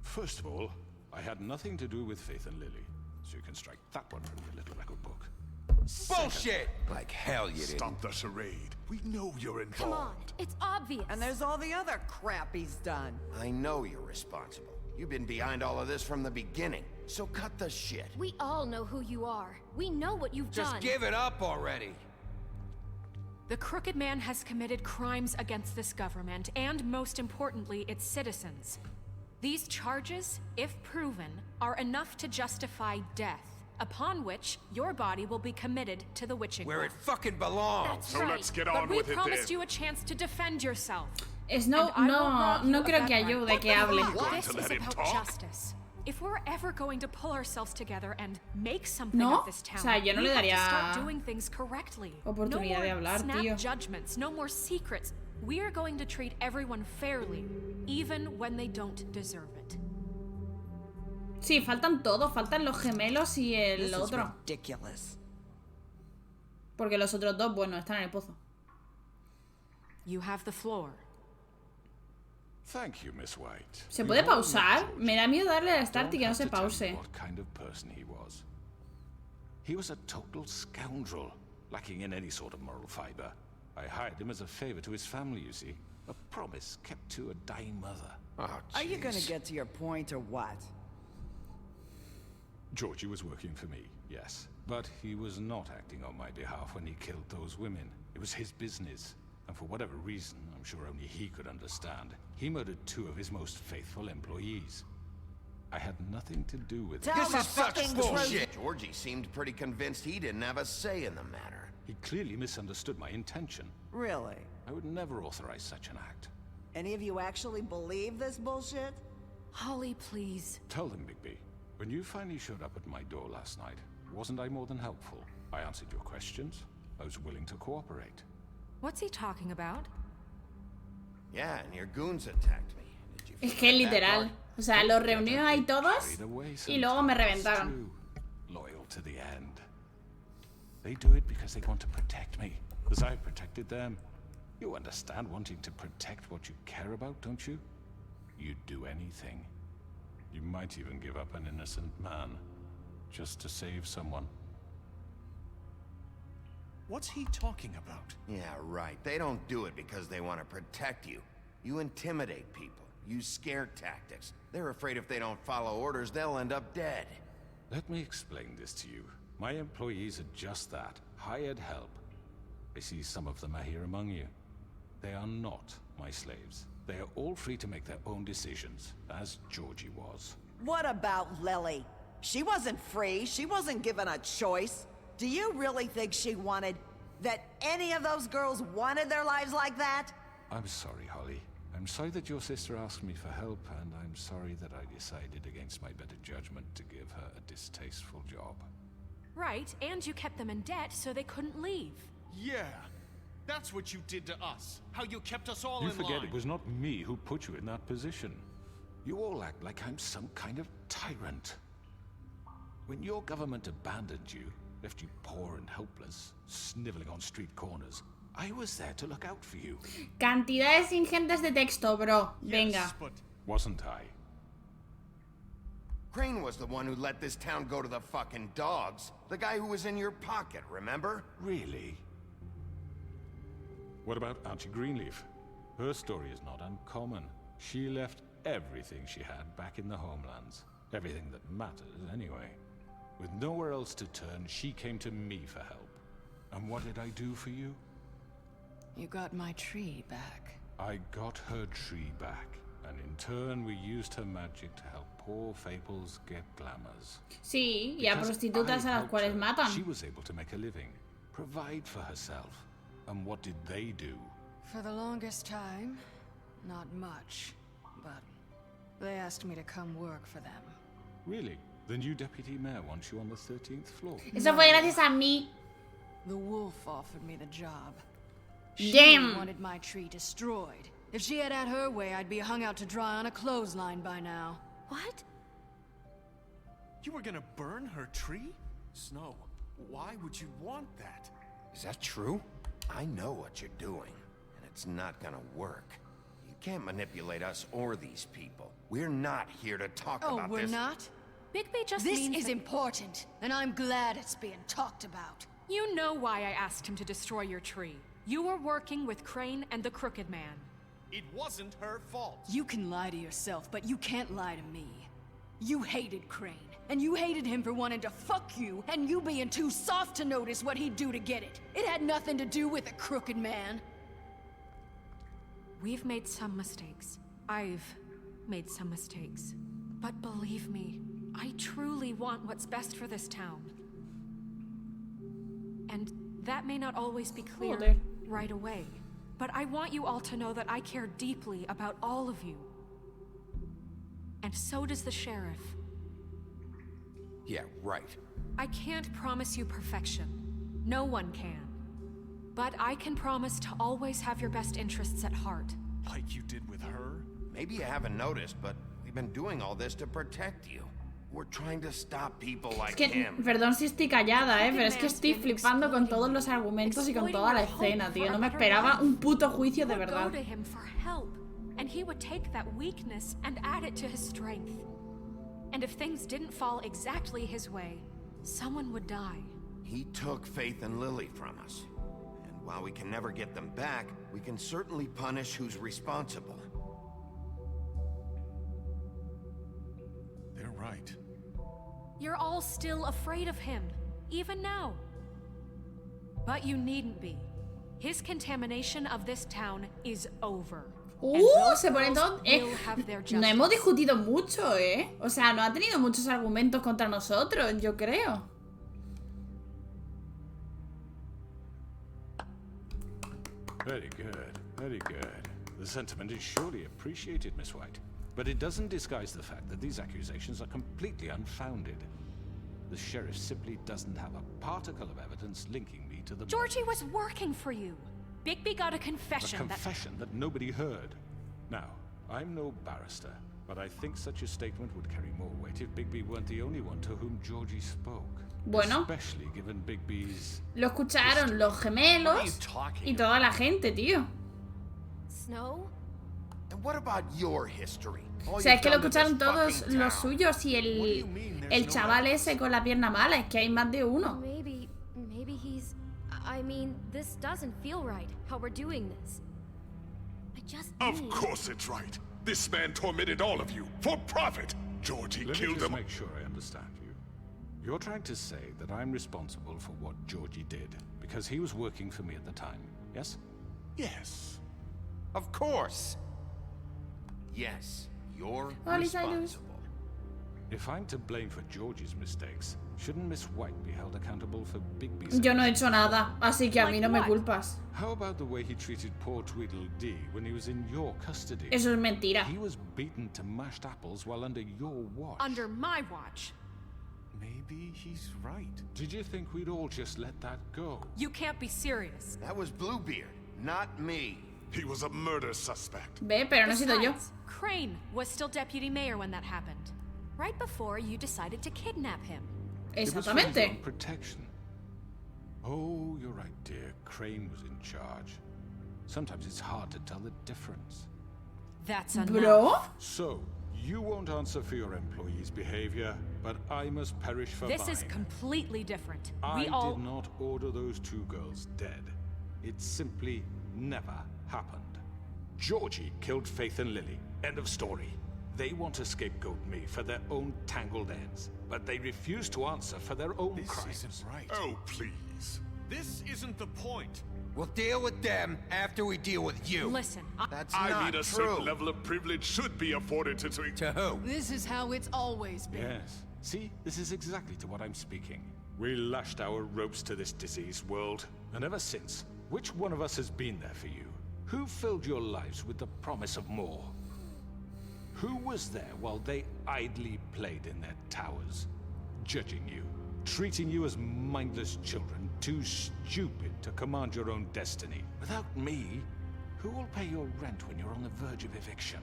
Speaker 8: First of all, I had nothing to do with Faith and Lily, so you can strike that one from your little record book.
Speaker 13: Bullshit! Like hell you didn't.
Speaker 10: Stop the charade. We know you're involved.
Speaker 15: Come on, it's obvious.
Speaker 14: And there's all the other crap he's done.
Speaker 3: I know you're responsible. You've been behind all of this from the beginning, so cut the shit.
Speaker 15: We all know who you are. We know what you've done.
Speaker 13: Just give it up already.
Speaker 5: The Crooked Man has committed crimes against this government, and most importantly, its citizens. These charges, if proven, are enough to justify death, upon which your body will be committed to the witching
Speaker 13: Where
Speaker 5: well.
Speaker 13: it fucking belongs.
Speaker 5: That's
Speaker 10: So
Speaker 5: right.
Speaker 10: let's get on
Speaker 5: but
Speaker 10: with
Speaker 5: we
Speaker 10: it
Speaker 5: promised
Speaker 10: then.
Speaker 5: you a chance to defend yourself.
Speaker 1: No,
Speaker 5: And I
Speaker 1: no,
Speaker 5: won't rob you
Speaker 1: no
Speaker 5: of
Speaker 1: creo
Speaker 5: that
Speaker 1: que
Speaker 5: right.
Speaker 1: ayude que hable.
Speaker 5: This
Speaker 10: to
Speaker 5: is
Speaker 10: let him
Speaker 5: about
Speaker 10: talk?
Speaker 5: justice. If we're ever going to pull ourselves together and make something
Speaker 1: No,
Speaker 5: of this town,
Speaker 1: o sea, yo no
Speaker 5: we
Speaker 1: le
Speaker 5: have
Speaker 1: daría
Speaker 5: to start doing things correctly.
Speaker 1: oportunidad de hablar,
Speaker 5: no more snap
Speaker 1: tío.
Speaker 5: judgments, no more secrets. We are going to treat everyone fairly, even when they don't deserve it.
Speaker 1: Sí, faltan todos, faltan los gemelos y el
Speaker 14: This is
Speaker 1: otro.
Speaker 14: ridiculous.
Speaker 1: Porque los otros dos, bueno, están en el pozo.
Speaker 5: You have the floor.
Speaker 8: Thank you, Miss White.
Speaker 1: ¿Se
Speaker 8: We
Speaker 1: puede
Speaker 8: all
Speaker 1: pausar?
Speaker 8: know George.
Speaker 1: Me da miedo darle al start
Speaker 8: Don't
Speaker 1: y que no
Speaker 8: have
Speaker 1: se
Speaker 8: to tell you
Speaker 1: pause.
Speaker 8: what kind of person he was. He was a total scoundrel, lacking in any sort of moral fiber. I hired him as a favor to his family, you see. A promise kept to a dying mother.
Speaker 3: Oh,
Speaker 14: Are you gonna
Speaker 3: jeez.
Speaker 14: get to your point or what?
Speaker 8: Georgie was working for me, yes. But he was not acting on my behalf when he killed those women. It was his business. And for whatever reason, I'm sure only he could understand, he murdered 2 of his most faithful employees. I had nothing to do with it.
Speaker 14: Tell the fucking truth.
Speaker 3: Georgie seemed pretty convinced he didn't have a say in the matter.
Speaker 8: He clearly misunderstood my intention.
Speaker 14: Really?
Speaker 8: I would never authorize such an act.
Speaker 14: Any of you actually believe this bullshit?
Speaker 5: Holly, please.
Speaker 8: Tell them, Bigby. When you finally showed up at my door last night, wasn't I more than helpful? I answered your questions. I was willing to cooperate.
Speaker 5: What's he talking about?
Speaker 3: Yeah, and your goons attacked me. Did you
Speaker 1: Es que
Speaker 3: forget that
Speaker 1: literal.
Speaker 3: part?
Speaker 1: O sea, los reunió ahí todos
Speaker 8: Carried away
Speaker 1: y luego me
Speaker 8: sometimes,
Speaker 1: reventaron.
Speaker 8: too. Loyal to the end. They do it because they want to protect me, as I protected them. You understand wanting to protect what you care about, don't you? You'd do anything. You might even give up an innocent man, just to save someone.
Speaker 12: What's he talking about?
Speaker 3: Yeah, right. They don't do it because they want to protect you. You intimidate people. Use scare tactics. They're afraid if they don't follow orders, they'll end up dead.
Speaker 8: Let me explain this to you. My employees are just that, hired help. I see some of them are here among you. They are not my slaves. They are all free to make their own decisions, as Georgie was.
Speaker 14: What about Lily? She wasn't free. She wasn't given a choice. Do you really think she wanted... that any of those girls wanted their lives like that?
Speaker 8: I'm sorry, Holly. I'm sorry that your sister asked me for help, and I'm sorry that I decided against my better judgment to give her a distasteful job.
Speaker 5: Right, and you kept them in debt so they couldn't leave.
Speaker 12: Yeah. That's what you did to us. How you kept us all
Speaker 8: You
Speaker 12: in
Speaker 8: forget
Speaker 12: line.
Speaker 8: it was not me who put you in that position. You all act like I'm some kind of tyrant. When your government abandoned you, left you poor and helpless, sniveling on street corners, I was there to look out for you.
Speaker 1: Cantidades ingentes de texto, bro. Venga.
Speaker 12: Yes, but
Speaker 8: Wasn't I?
Speaker 3: Crane was the one who let this town go to the fucking dogs. The guy who was in your pocket, remember?
Speaker 8: Really? What about Auntie Greenleaf? Her story is not uncommon. She left everything she had back in the homelands. Everything that matters, anyway. With nowhere else to turn, she came to me for help. And what did I do for you?
Speaker 2: You got my tree back.
Speaker 8: I got her tree back, and in turn we used her magic to help poor Fables get glamours.
Speaker 1: Sí, y a
Speaker 8: Because
Speaker 1: prostitutas
Speaker 8: I
Speaker 1: a las
Speaker 8: helped
Speaker 1: cuales
Speaker 8: her,
Speaker 1: matan.
Speaker 8: She was able to make a living, provide for herself. And what did they do?
Speaker 2: For the longest time, not much. But they asked me to come work for them.
Speaker 8: Really? The new deputy mayor wants you on the 13th floor.
Speaker 1: Eso fue gracias a mí.
Speaker 2: The wolf offered me the job.
Speaker 1: Damn.
Speaker 2: She wanted my tree destroyed. If she had her way, I'd be hung out to dry on a clothesline by now.
Speaker 15: What?
Speaker 12: you were gonna burn her tree? Snow, why would you want that?
Speaker 3: Is that true? I know what you're doing, and it's not gonna work. You can't manipulate us or these people. We're not here to talk
Speaker 2: Oh,
Speaker 3: about
Speaker 2: we're
Speaker 3: this.
Speaker 2: not?
Speaker 5: Bigby just
Speaker 2: This
Speaker 5: means
Speaker 2: is
Speaker 5: that-
Speaker 2: important, and I'm glad it's being talked about.
Speaker 5: You know why I asked him to destroy your tree. You were working with Crane and the Crooked Man.
Speaker 12: It wasn't her fault.
Speaker 16: You can lie to yourself, but you can't lie to me. You hated Crane, and you hated him for wanting to fuck you, and you being too soft to notice what he'd do to get it. It had nothing to do with the Crooked Man.
Speaker 5: We've made some mistakes. I've made some mistakes. But believe me, I truly want what's best for this town. And that may not always be clear right away. But I want you all to know that I care deeply about all of you. And so does the sheriff.
Speaker 3: Yeah, right.
Speaker 5: I can't promise you perfection. No one can. But I can promise to always have your best interests at heart.
Speaker 12: Like you did with her?
Speaker 3: Maybe you haven't noticed, but we've been doing all this to protect you. We're trying to stop people like him.
Speaker 1: Perdón si estoy callada, pero es que estoy flipando con todos los argumentos y con toda la escena, tío. No me esperaba un puto juicio de verdad.
Speaker 5: And he would take that weakness and add it to his strength. And if things didn't fall exactly his way, someone would die.
Speaker 3: He took Faith and Lily from us. And while we can never get them back, we can certainly punish who's responsible.
Speaker 12: They're right.
Speaker 5: You're all still afraid of him, even now. But you needn't be. His contamination of this town is over.
Speaker 1: Se pone todo... no hemos discutido mucho, O sea, no ha tenido muchos argumentos contra nosotros, yo creo.
Speaker 8: Very good, very good. The sentiment is surely appreciated, Miss White. But it doesn't disguise the fact that these accusations are completely unfounded. The sheriff simply doesn't have a particle of evidence linking me to the...
Speaker 5: Georgie was working for you. Bigby got a confession.
Speaker 8: A confession that nobody heard. Now, I'm no barrister, but I think such a statement would carry more weight if Bigby weren't the only one to whom Georgie spoke.
Speaker 1: Bueno,
Speaker 8: Especially given Bigby's...
Speaker 1: lo escucharon los gemelos y toda la gente, tío.
Speaker 15: Snow?
Speaker 3: And what about your history?
Speaker 1: O sea, es que lo escucharon todos los suyos y el chaval ese con la pierna mala. Es que hay más de uno.
Speaker 15: Maybe he's... I mean, this doesn't feel right, how we're doing this. I just
Speaker 10: Of course it's right. This man tormented all of you, for profit. Georgie killed him.
Speaker 8: Let me just make sure I understand you. You're trying to say that I'm responsible for what Georgie did, because he was working for me at the time, yes?
Speaker 10: Yes.
Speaker 3: Of course. Yes, you're responsible.
Speaker 8: If I'm to blame for Georgie's mistakes, shouldn't Miss White be held accountable for Bigby's...
Speaker 1: Yo no he hecho nada, así que a mí no me culpas.
Speaker 8: How about the way he treated poor Tweedledee when he was in your custody?
Speaker 1: Eso es mentira.
Speaker 8: He was beaten to mashed apples while under your watch.
Speaker 5: Under my watch.
Speaker 12: Maybe he's right.
Speaker 8: Did you think we'd all just let that go?
Speaker 5: You can't be serious.
Speaker 3: That was Bluebeard, not me.
Speaker 10: He was a murder suspect.
Speaker 1: Ve, pero no he sido yo.
Speaker 5: Crane was still deputy mayor when that happened. Right before you decided to kidnap him.
Speaker 8: It was for his own protection. Oh, you're right, dear. Crane was in charge. Sometimes it's hard to tell the difference.
Speaker 5: That's enough.
Speaker 1: Bro?
Speaker 8: So, you won't answer for your employees' behavior, but I must perish for mine.
Speaker 5: This is completely different.
Speaker 8: I did not order those two girls dead. It simply never happened. Georgie killed Faith and Lily. End of story. They want to scapegoat me for their own tangled ends, but they refuse to answer for their own crimes.
Speaker 12: This isn't right.
Speaker 10: Oh, please.
Speaker 12: This isn't the point.
Speaker 13: We'll deal with them after we deal with you.
Speaker 5: Listen,
Speaker 3: that's
Speaker 10: I
Speaker 3: not
Speaker 10: mean, a
Speaker 3: true.
Speaker 10: certain level of privilege should be afforded to
Speaker 13: who?
Speaker 16: This is how it's always been.
Speaker 8: Yes. See, this is exactly to what I'm speaking. We lashed our ropes to this diseased world, and ever since, which one of us has been there for you? Who filled your lives with the promise of more? Who was there while they idly played in their towers, judging you, treating you as mindless children, too stupid to command your own destiny? Without me, who will pay your rent when you're on the verge of eviction?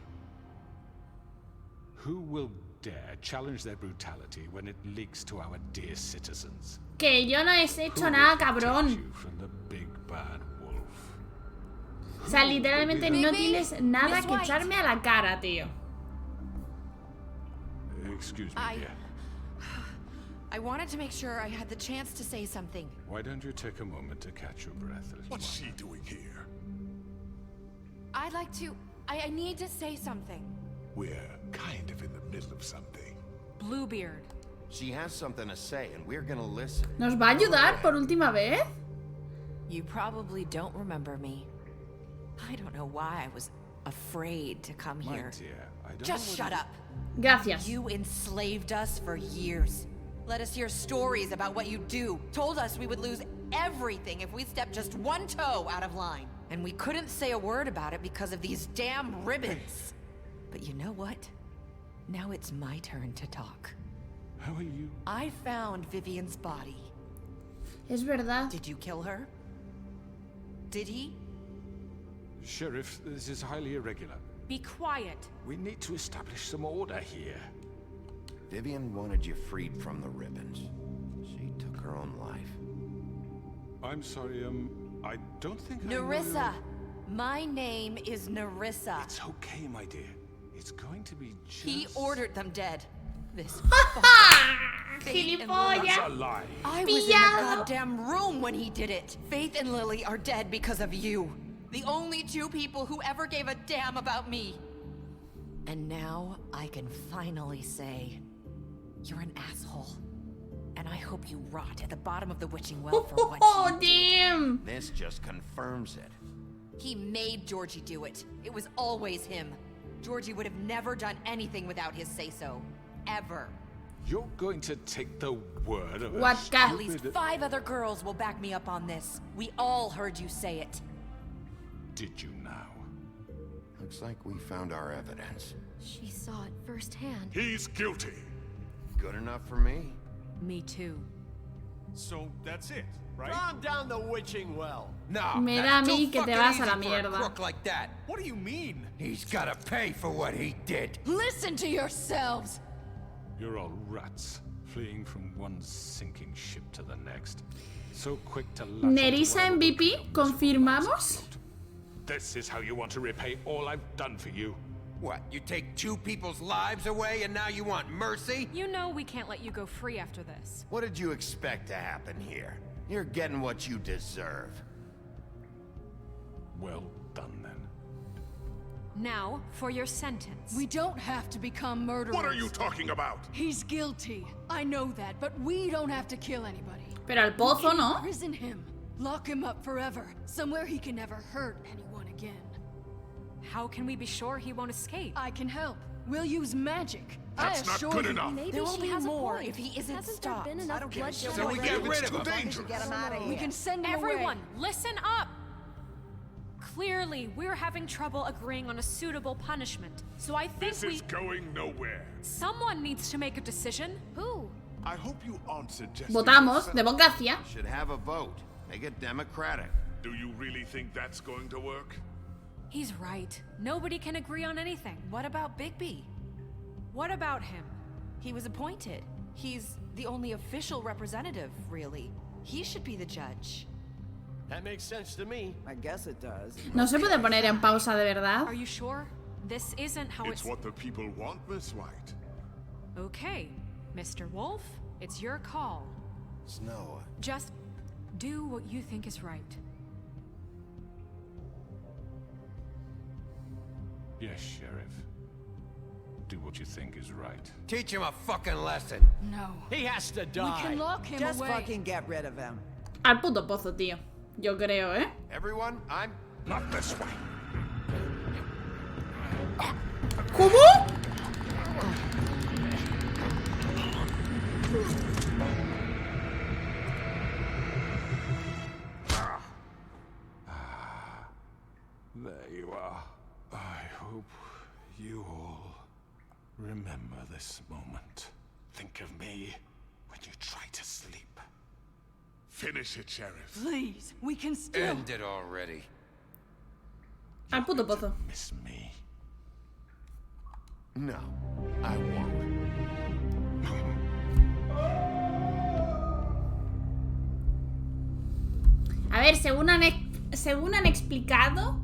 Speaker 8: Who will dare challenge their brutality when it leaks to our dear citizens?
Speaker 1: Que yo no he hecho nada, cabrón.
Speaker 8: From the big bad wolf.
Speaker 1: O sea, literalmente no tienes nada que echarme a la cara, tío.
Speaker 8: Excuse me, dear.
Speaker 17: I wanted to make sure I had the chance to say something.
Speaker 8: Why don't you take a moment to catch your breath, little
Speaker 10: What's
Speaker 8: one?
Speaker 10: she doing here?
Speaker 17: I'd like to... I need to say something.
Speaker 10: We're kind of in the middle of something.
Speaker 5: Bluebeard.
Speaker 3: She has something to say, and we're gonna listen.
Speaker 1: ¿Nos va a ayudar por última vez?
Speaker 17: You probably don't remember me. I don't know why I was afraid to come
Speaker 8: My
Speaker 17: here.
Speaker 8: dear, I don't
Speaker 17: Just
Speaker 8: know
Speaker 17: shut
Speaker 8: what
Speaker 17: up.
Speaker 1: Gracias.
Speaker 17: You enslaved us for years. Let us hear stories about what you do. Told us we would lose everything if we stepped just one toe out of line. And we couldn't say a word about it because of these damn ribbons. But you know what? Now it's my turn to talk.
Speaker 8: How are you?
Speaker 17: I found Vivian's body.
Speaker 1: Es verdad.
Speaker 17: Did you kill her? Did he?
Speaker 8: Sheriff, this is highly irregular.
Speaker 5: Be quiet.
Speaker 8: We need to establish some order here.
Speaker 3: Vivian wanted you freed from the ribbons. She took her own life.
Speaker 8: I'm sorry, I don't think
Speaker 17: Nerissa! My name is Nerissa.
Speaker 8: It's okay, my dear. It's going to be just...
Speaker 17: He ordered them dead. This
Speaker 1: Gilipollas.
Speaker 8: That's a lie.
Speaker 17: I was in the goddamn room when he did it. Faith and Lily are dead because of you. The only two people who ever gave a damn about me. And now I can finally say, you're an asshole. And I hope you rot at the bottom of the witching well for what
Speaker 1: Oh,
Speaker 17: you
Speaker 1: damn.
Speaker 3: This just confirms it.
Speaker 17: He made Georgie do it. It was always him. Georgie would have never done anything without his say-so. Ever.
Speaker 8: You're going to take the word of
Speaker 1: What
Speaker 8: a
Speaker 17: At least
Speaker 8: stupid...
Speaker 17: 5 other girls will back me up on this. We all heard you say it.
Speaker 8: Did you now?
Speaker 3: Looks like we found our evidence.
Speaker 15: She saw it firsthand.
Speaker 10: He's guilty.
Speaker 3: Good enough for me.
Speaker 5: Me too.
Speaker 12: So that's it, right?
Speaker 13: Calm down the witching well.
Speaker 9: No,
Speaker 1: Me da a
Speaker 9: that's
Speaker 1: mí
Speaker 9: too
Speaker 1: que te
Speaker 9: fucking
Speaker 1: vas a
Speaker 9: easy
Speaker 1: la
Speaker 9: for a
Speaker 1: mierda.
Speaker 9: crook like that.
Speaker 12: What do you mean?
Speaker 9: He's gotta pay for what he did.
Speaker 16: Listen to yourselves!
Speaker 8: You're all rats, fleeing from one sinking ship to the next. So quick to latch onto
Speaker 1: Nerissa
Speaker 8: whatever will
Speaker 1: MVP,
Speaker 8: become the
Speaker 1: confirmamos.
Speaker 8: afloat. This is how you want to repay all I've done for you.
Speaker 13: What, you take 2 people's lives away and now you want mercy?
Speaker 5: You know we can't let you go free after this.
Speaker 3: What did you expect to happen here? You're getting what you deserve.
Speaker 8: Well done, then.
Speaker 5: Now, for your sentence.
Speaker 16: We don't have to become murderers.
Speaker 10: What are you talking about?
Speaker 16: He's guilty. I know that, but we don't have to kill anybody.
Speaker 1: Pero al pozo, ¿no?
Speaker 16: Imprison him. Lock him up forever. Somewhere he can never hurt anyone again.
Speaker 5: How can we be sure he won't escape?
Speaker 16: I can help. We'll use magic.
Speaker 10: That's not good enough.
Speaker 15: Maybe
Speaker 17: There will
Speaker 15: she
Speaker 17: be
Speaker 15: has
Speaker 17: more
Speaker 15: a point.
Speaker 17: if he isn't
Speaker 15: Hasn't
Speaker 17: stopped.
Speaker 15: there been
Speaker 17: I
Speaker 15: enough
Speaker 17: don't give a
Speaker 15: bloodshed
Speaker 17: shit.
Speaker 10: So we
Speaker 15: already?
Speaker 10: get rid
Speaker 14: It's
Speaker 10: of him.
Speaker 14: too dangerous. Get him out of here.
Speaker 16: We can send him
Speaker 5: Everyone,
Speaker 16: away.
Speaker 5: listen up! Clearly, we're having trouble agreeing on a suitable punishment. So I think
Speaker 10: This is going nowhere.
Speaker 5: someone needs to make a decision.
Speaker 15: Who?
Speaker 10: I hope you aren't suggesting...
Speaker 1: Votamos, democracia.
Speaker 3: Should have a vote. Make it democratic.
Speaker 10: Do you really think that's going to work?
Speaker 5: He's right. Nobody can agree on anything.
Speaker 17: What about Bigby?
Speaker 5: What about him?
Speaker 17: He was appointed. He's the only official representative, really. He should be the judge.
Speaker 13: That makes sense to me.
Speaker 14: I guess it does.
Speaker 1: No se puede poner en pausa de verdad.
Speaker 5: Are you sure? This isn't how
Speaker 10: It's what the people want, Miss White.
Speaker 5: Okay, Mr. Wolf, it's your call.
Speaker 3: Snow.
Speaker 5: Just do what you think is right.
Speaker 8: Yes, Sheriff. Do what you think is right.
Speaker 13: Teach him a fucking lesson.
Speaker 16: No.
Speaker 13: He has to
Speaker 16: We
Speaker 13: die.
Speaker 16: can lock him
Speaker 14: Just
Speaker 16: away.
Speaker 14: fucking get rid of him.
Speaker 1: Al puto pozo, tío. Yo creo, ¿eh?
Speaker 3: Everyone, I'm...
Speaker 10: Not this way.
Speaker 1: ¿Cómo?
Speaker 8: There you are. I hope you all remember this moment. Think of me when you try to sleep.
Speaker 10: Finish it, Sheriff.
Speaker 16: Please, we can still...
Speaker 13: End it already.
Speaker 1: Al puto pozo.
Speaker 8: Miss me.
Speaker 3: No, I won't.
Speaker 1: A ver, según han explicado,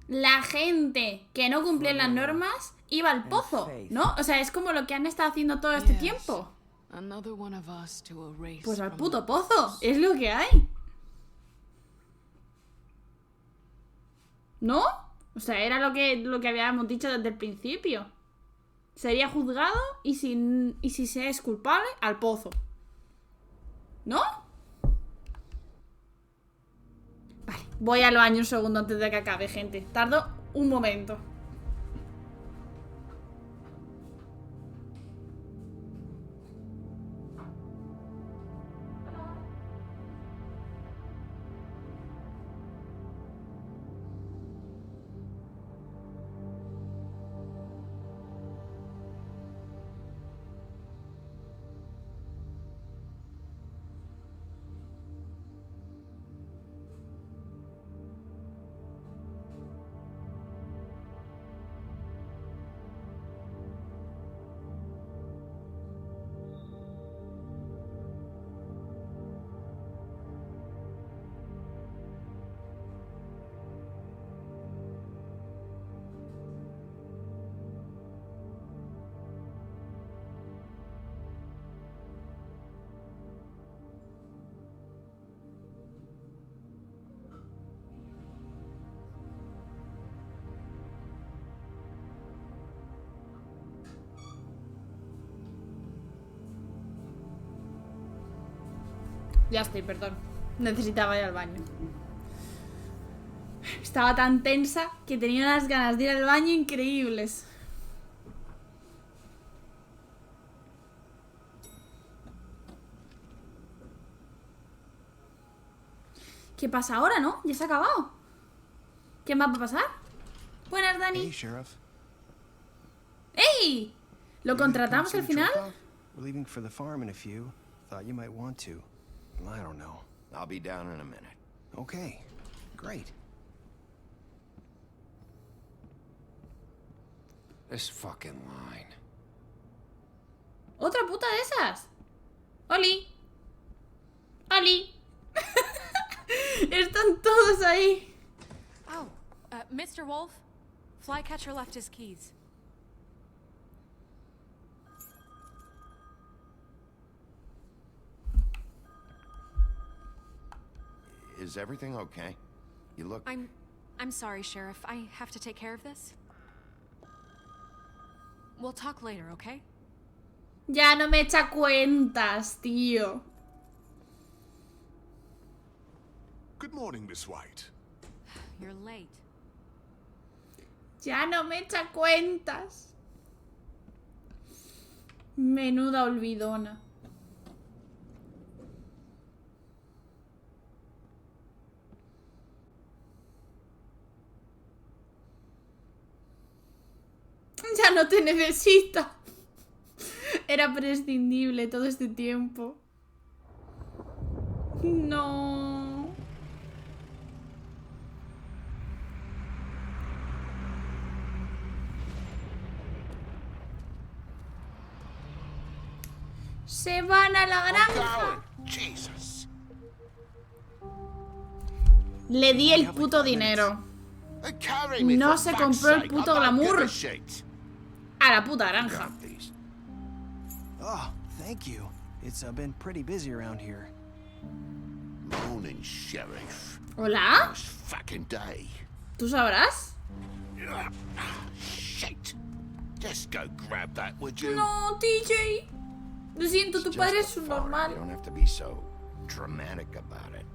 Speaker 1: la gente que no cumplía las normas iba al pozo, ¿no? O sea, es como lo que han estado haciendo todo este tiempo.
Speaker 16: Another one of us to erase.
Speaker 1: Pues al puto pozo, es lo que hay. ¿No? O sea, era lo que habíamos dicho desde el principio. Sería juzgado y si se es culpable, al pozo. ¿No? Vale, voy al baño un segundo antes de que acabe, gente. Tardo un momento. Ya estoy, perdón. Necesitaba ir al baño. Estaba tan tensa que tenía unas ganas de ir al baño increíbles. ¿Qué pasa ahora, no? Ya se ha acabado. ¿Qué más va a pasar? Buenas, Dani.
Speaker 18: Hey, Sheriff.
Speaker 1: ¡Ey! ¿Lo contratamos al final?
Speaker 18: We're leaving for the farm in a few. Thought you might want to. I don't know.
Speaker 3: I'll be down in a minute.
Speaker 18: Okay. Great.
Speaker 10: This fucking line.
Speaker 1: Otra puta de esas. Oli. Oli. Están todos ahí.
Speaker 5: Oh, Mr. Wolf, Flycatcher left his keys.
Speaker 3: Is everything okay? You look...
Speaker 5: I'm sorry, Sheriff. I have to take care of this. We'll talk later, okay?
Speaker 1: Ya no me echa cuentas, tío.
Speaker 12: Good morning, Miss White.
Speaker 5: You're late.
Speaker 1: Ya no me echa cuentas. Menuda olvidona. Ya no te necesita. Era prescindible todo este tiempo. No. Se van a la granja. Le di el puto dinero. No se compró el puto glamour. A la puta granja.
Speaker 18: Oh, thank you. It's been pretty busy around here.
Speaker 3: Morning, Sheriff.
Speaker 1: ¿Hola?
Speaker 3: Fucking day.
Speaker 1: ¿Tú sabrás?
Speaker 3: Shit. Just go grab that, would you?
Speaker 1: No, TJ. Lo siento, tu padre es un normal.
Speaker 3: You don't have to be so dramatic about it.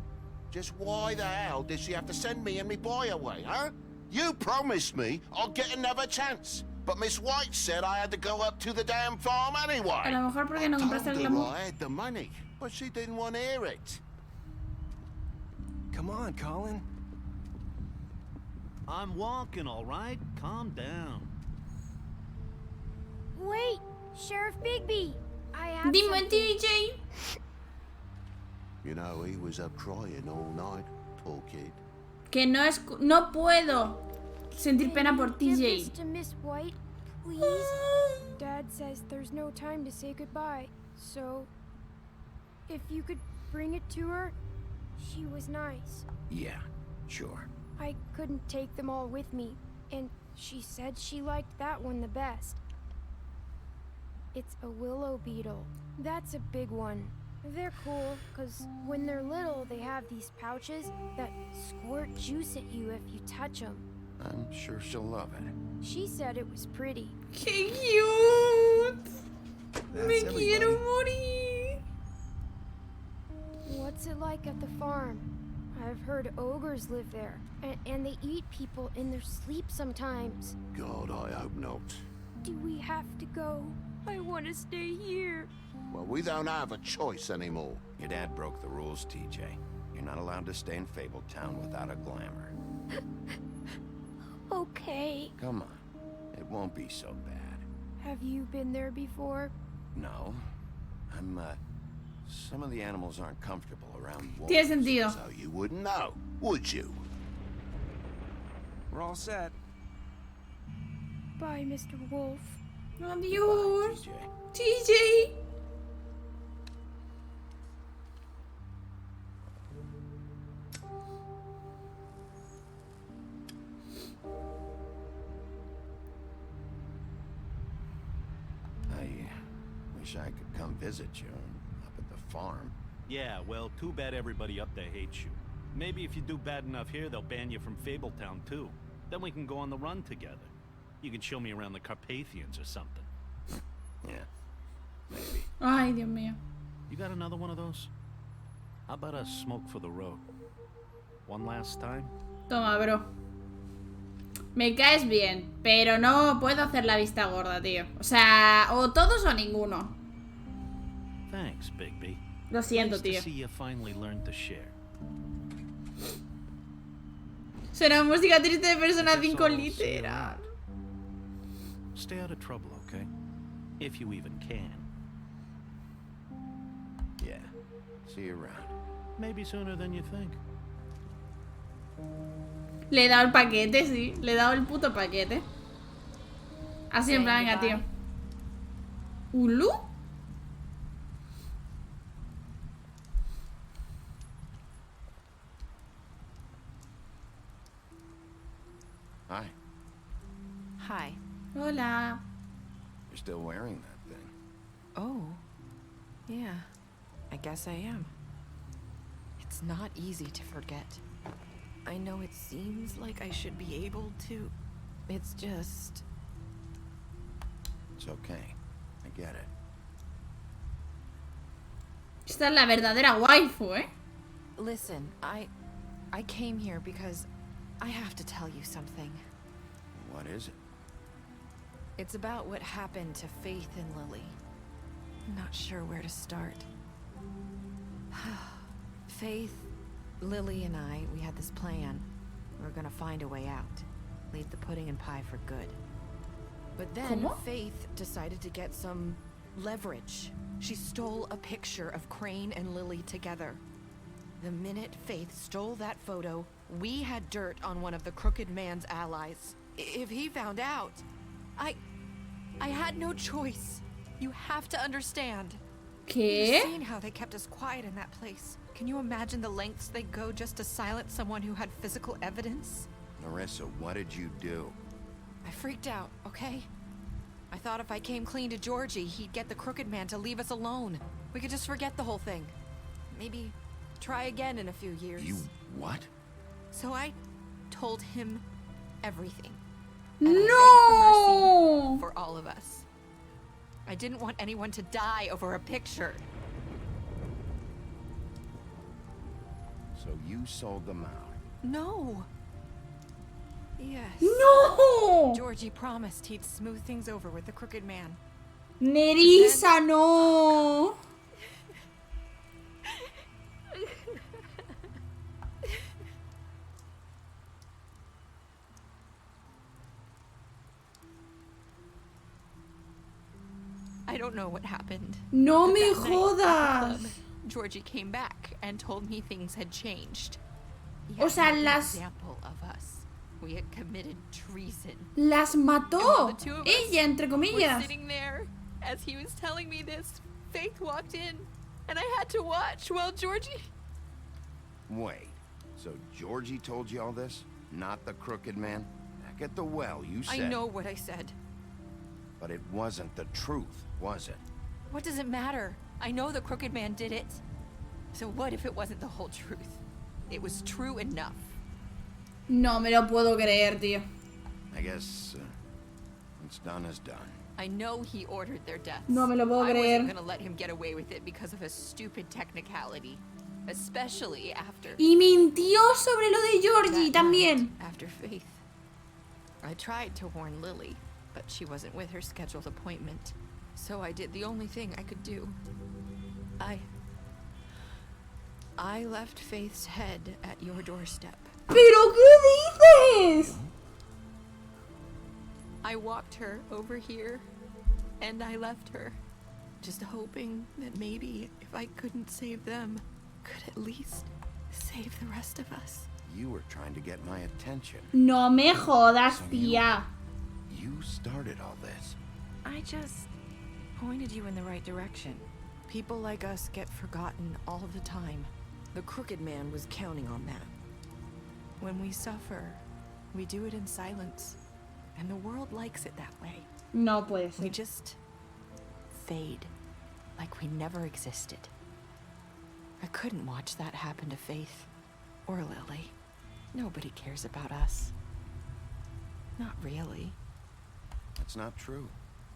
Speaker 3: Just why the hell did she have to send me and me boy away, huh? You promised me I'll get another chance. But Miss White said I had to go up to the damn farm anyway.
Speaker 1: A lo mejor porque no compraste el glamour.
Speaker 3: I had the money, but she didn't want to hear it.
Speaker 18: Come on, Colin.
Speaker 6: I'm walking, all right? Calm down.
Speaker 15: Wait, Sheriff Bigby. I have
Speaker 1: Dime,
Speaker 15: something.
Speaker 1: TJ.
Speaker 3: You know, he was up crying all night, poor kid.
Speaker 1: Que no puedo sentir pena por
Speaker 15: Give
Speaker 1: TJ.
Speaker 15: this to Miss White, please. Dad says there's no time to say goodbye, so if you could bring it to her, she was nice.
Speaker 3: Yeah, sure.
Speaker 15: I couldn't take them all with me, and she said she liked that one the best. It's a willow beetle. That's a big one. They're cool, because when they're little, they have these pouches that squirt juice at you if you touch them.
Speaker 3: I'm sure she'll love it.
Speaker 15: She said it was pretty.
Speaker 1: ¡Qué cute! Me
Speaker 18: That's
Speaker 1: quiero
Speaker 18: everybody.
Speaker 1: morir.
Speaker 15: What's it like at the farm? I've heard ogres live there, and they eat people in their sleep sometimes.
Speaker 3: God, I hope not.
Speaker 15: Do we have to go? I want to stay here.
Speaker 3: Well, we don't have a choice anymore.
Speaker 19: Your dad broke the rules, TJ. You're not allowed to stay in Fabletown without a glamour.
Speaker 15: Okay.
Speaker 19: Come on. It won't be so bad.
Speaker 15: Have you been there before?
Speaker 19: No. Some of the animals aren't comfortable around wolves.
Speaker 1: Tiene sentido.
Speaker 3: So you wouldn't know, would you?
Speaker 18: We're all set.
Speaker 15: Bye, Mr. Wolf.
Speaker 1: Adiós.
Speaker 19: TJ.
Speaker 1: TJ.
Speaker 19: I wish I could come visit you up at the farm.
Speaker 6: Yeah, well, too bad everybody up there hates you. Maybe if you do bad enough here, they'll ban you from Fabletown too. Then we can go on the run together. You can show me around the Carpathians or something.
Speaker 19: Yeah, maybe.
Speaker 1: Ay, Dios mío.
Speaker 6: You got another one of those? How about a smoke for the road? One last time?
Speaker 1: Toma, bro. Me caes bien, pero no puedo hacer la vista gorda, tío. O sea, o todos o ninguno.
Speaker 6: Thanks, Bigby.
Speaker 1: Lo siento,
Speaker 6: Nice to
Speaker 1: tío.
Speaker 6: see you finally learned to share.
Speaker 1: Suena música triste de Persona 5
Speaker 6: Guess I'll see you
Speaker 1: literal.
Speaker 6: around. Stay out of trouble, okay? If you even can.
Speaker 19: Yeah. See you around.
Speaker 6: Maybe sooner than you think.
Speaker 1: Le he dado el paquete, sí. Le he dado el puto paquete. Así en plan, venga, tío. ¿Ulu?
Speaker 19: Hi.
Speaker 2: Hi.
Speaker 1: Hola.
Speaker 19: You're still wearing that thing.
Speaker 2: Oh. Yeah. I guess I am. It's not easy to forget. I know it seems like I should be able to. It's just...
Speaker 19: It's okay. I get it.
Speaker 1: Esta es la verdadera waifu, ¿eh?
Speaker 2: Listen, I came here because I have to tell you something.
Speaker 19: What is it?
Speaker 2: It's about what happened to Faith and Lily. I'm not sure where to start. Faith, Lily and I, we had this plan. We were gonna find a way out. Leave the pudding and pie for good. But then
Speaker 1: ¿Cómo?
Speaker 2: Faith decided to get some leverage. She stole a picture of Crane and Lily together. The minute Faith stole that photo, we had dirt on one of the Crooked Man's allies. If he found out, I had no choice. You have to understand.
Speaker 1: ¿Qué?
Speaker 2: You've seen how they kept us quiet in that place. Can you imagine the lengths they go just to silence someone who had physical evidence?
Speaker 19: Larissa, what did you do?
Speaker 2: I freaked out, okay? I thought if I came clean to Georgie, he'd get the Crooked Man to leave us alone. We could just forget the whole thing. Maybe try again in a few years.
Speaker 19: You what?
Speaker 2: So I told him everything.
Speaker 1: No!
Speaker 2: For all of us. I didn't want anyone to die over a picture.
Speaker 19: So you sold them out?
Speaker 2: No. Yes.
Speaker 1: No!
Speaker 2: Georgie promised he'd smooth things over with the Crooked Man.
Speaker 1: Nerissa, no!
Speaker 2: I don't know what happened.
Speaker 1: No
Speaker 2: But
Speaker 1: me
Speaker 2: that night at the
Speaker 1: jodas.
Speaker 2: club, Georgie came back and told me things had changed. He
Speaker 1: O
Speaker 2: had
Speaker 1: sea,
Speaker 2: an
Speaker 1: las-
Speaker 2: example of us. We had committed treason.
Speaker 1: Las
Speaker 2: And while
Speaker 1: mató.
Speaker 2: the two of us
Speaker 1: Ella, entre
Speaker 2: were
Speaker 1: comillas.
Speaker 2: sitting there, as he was telling me this, Faith walked in, and I had to watch while Georgie...
Speaker 19: Wait, so Georgie told you all this? Not the Crooked Man? Back at the well, you
Speaker 2: I
Speaker 19: said...
Speaker 2: know what I said.
Speaker 19: But it wasn't the truth, was it?
Speaker 2: What does it matter?
Speaker 17: I know the Crooked Man did it. So what if it wasn't the whole truth? It was true enough.
Speaker 1: No me lo puedo creer, tío.
Speaker 19: I guess what's done is done.
Speaker 17: I know he ordered their deaths.
Speaker 1: No me lo puedo
Speaker 17: I
Speaker 1: creer.
Speaker 17: wasn't gonna let him get away with it because of a stupid technicality. Especially after...
Speaker 1: Y mintió sobre lo de Georgie también.
Speaker 17: After Faith. I tried to warn Lily, but she wasn't with her scheduled appointment. So I did the only thing I could do. I left Faith's head at your doorstep.
Speaker 1: ¿Pero qué dices?
Speaker 17: I walked her over here, and I left her. Just hoping that maybe if I couldn't save them, could at least save the rest of us.
Speaker 19: You were trying to get my attention.
Speaker 1: No me jodas, tía.
Speaker 19: You started all this.
Speaker 17: I just pointed you in the right direction. People like us get forgotten all the time. The Crooked Man was counting on that. When we suffer, we do it in silence. And the world likes it that way.
Speaker 1: No puede ser.
Speaker 17: We just fade. Like we never existed. I couldn't watch that happen to Faith. Or Lily. Nobody cares about us. Not really.
Speaker 19: That's not true.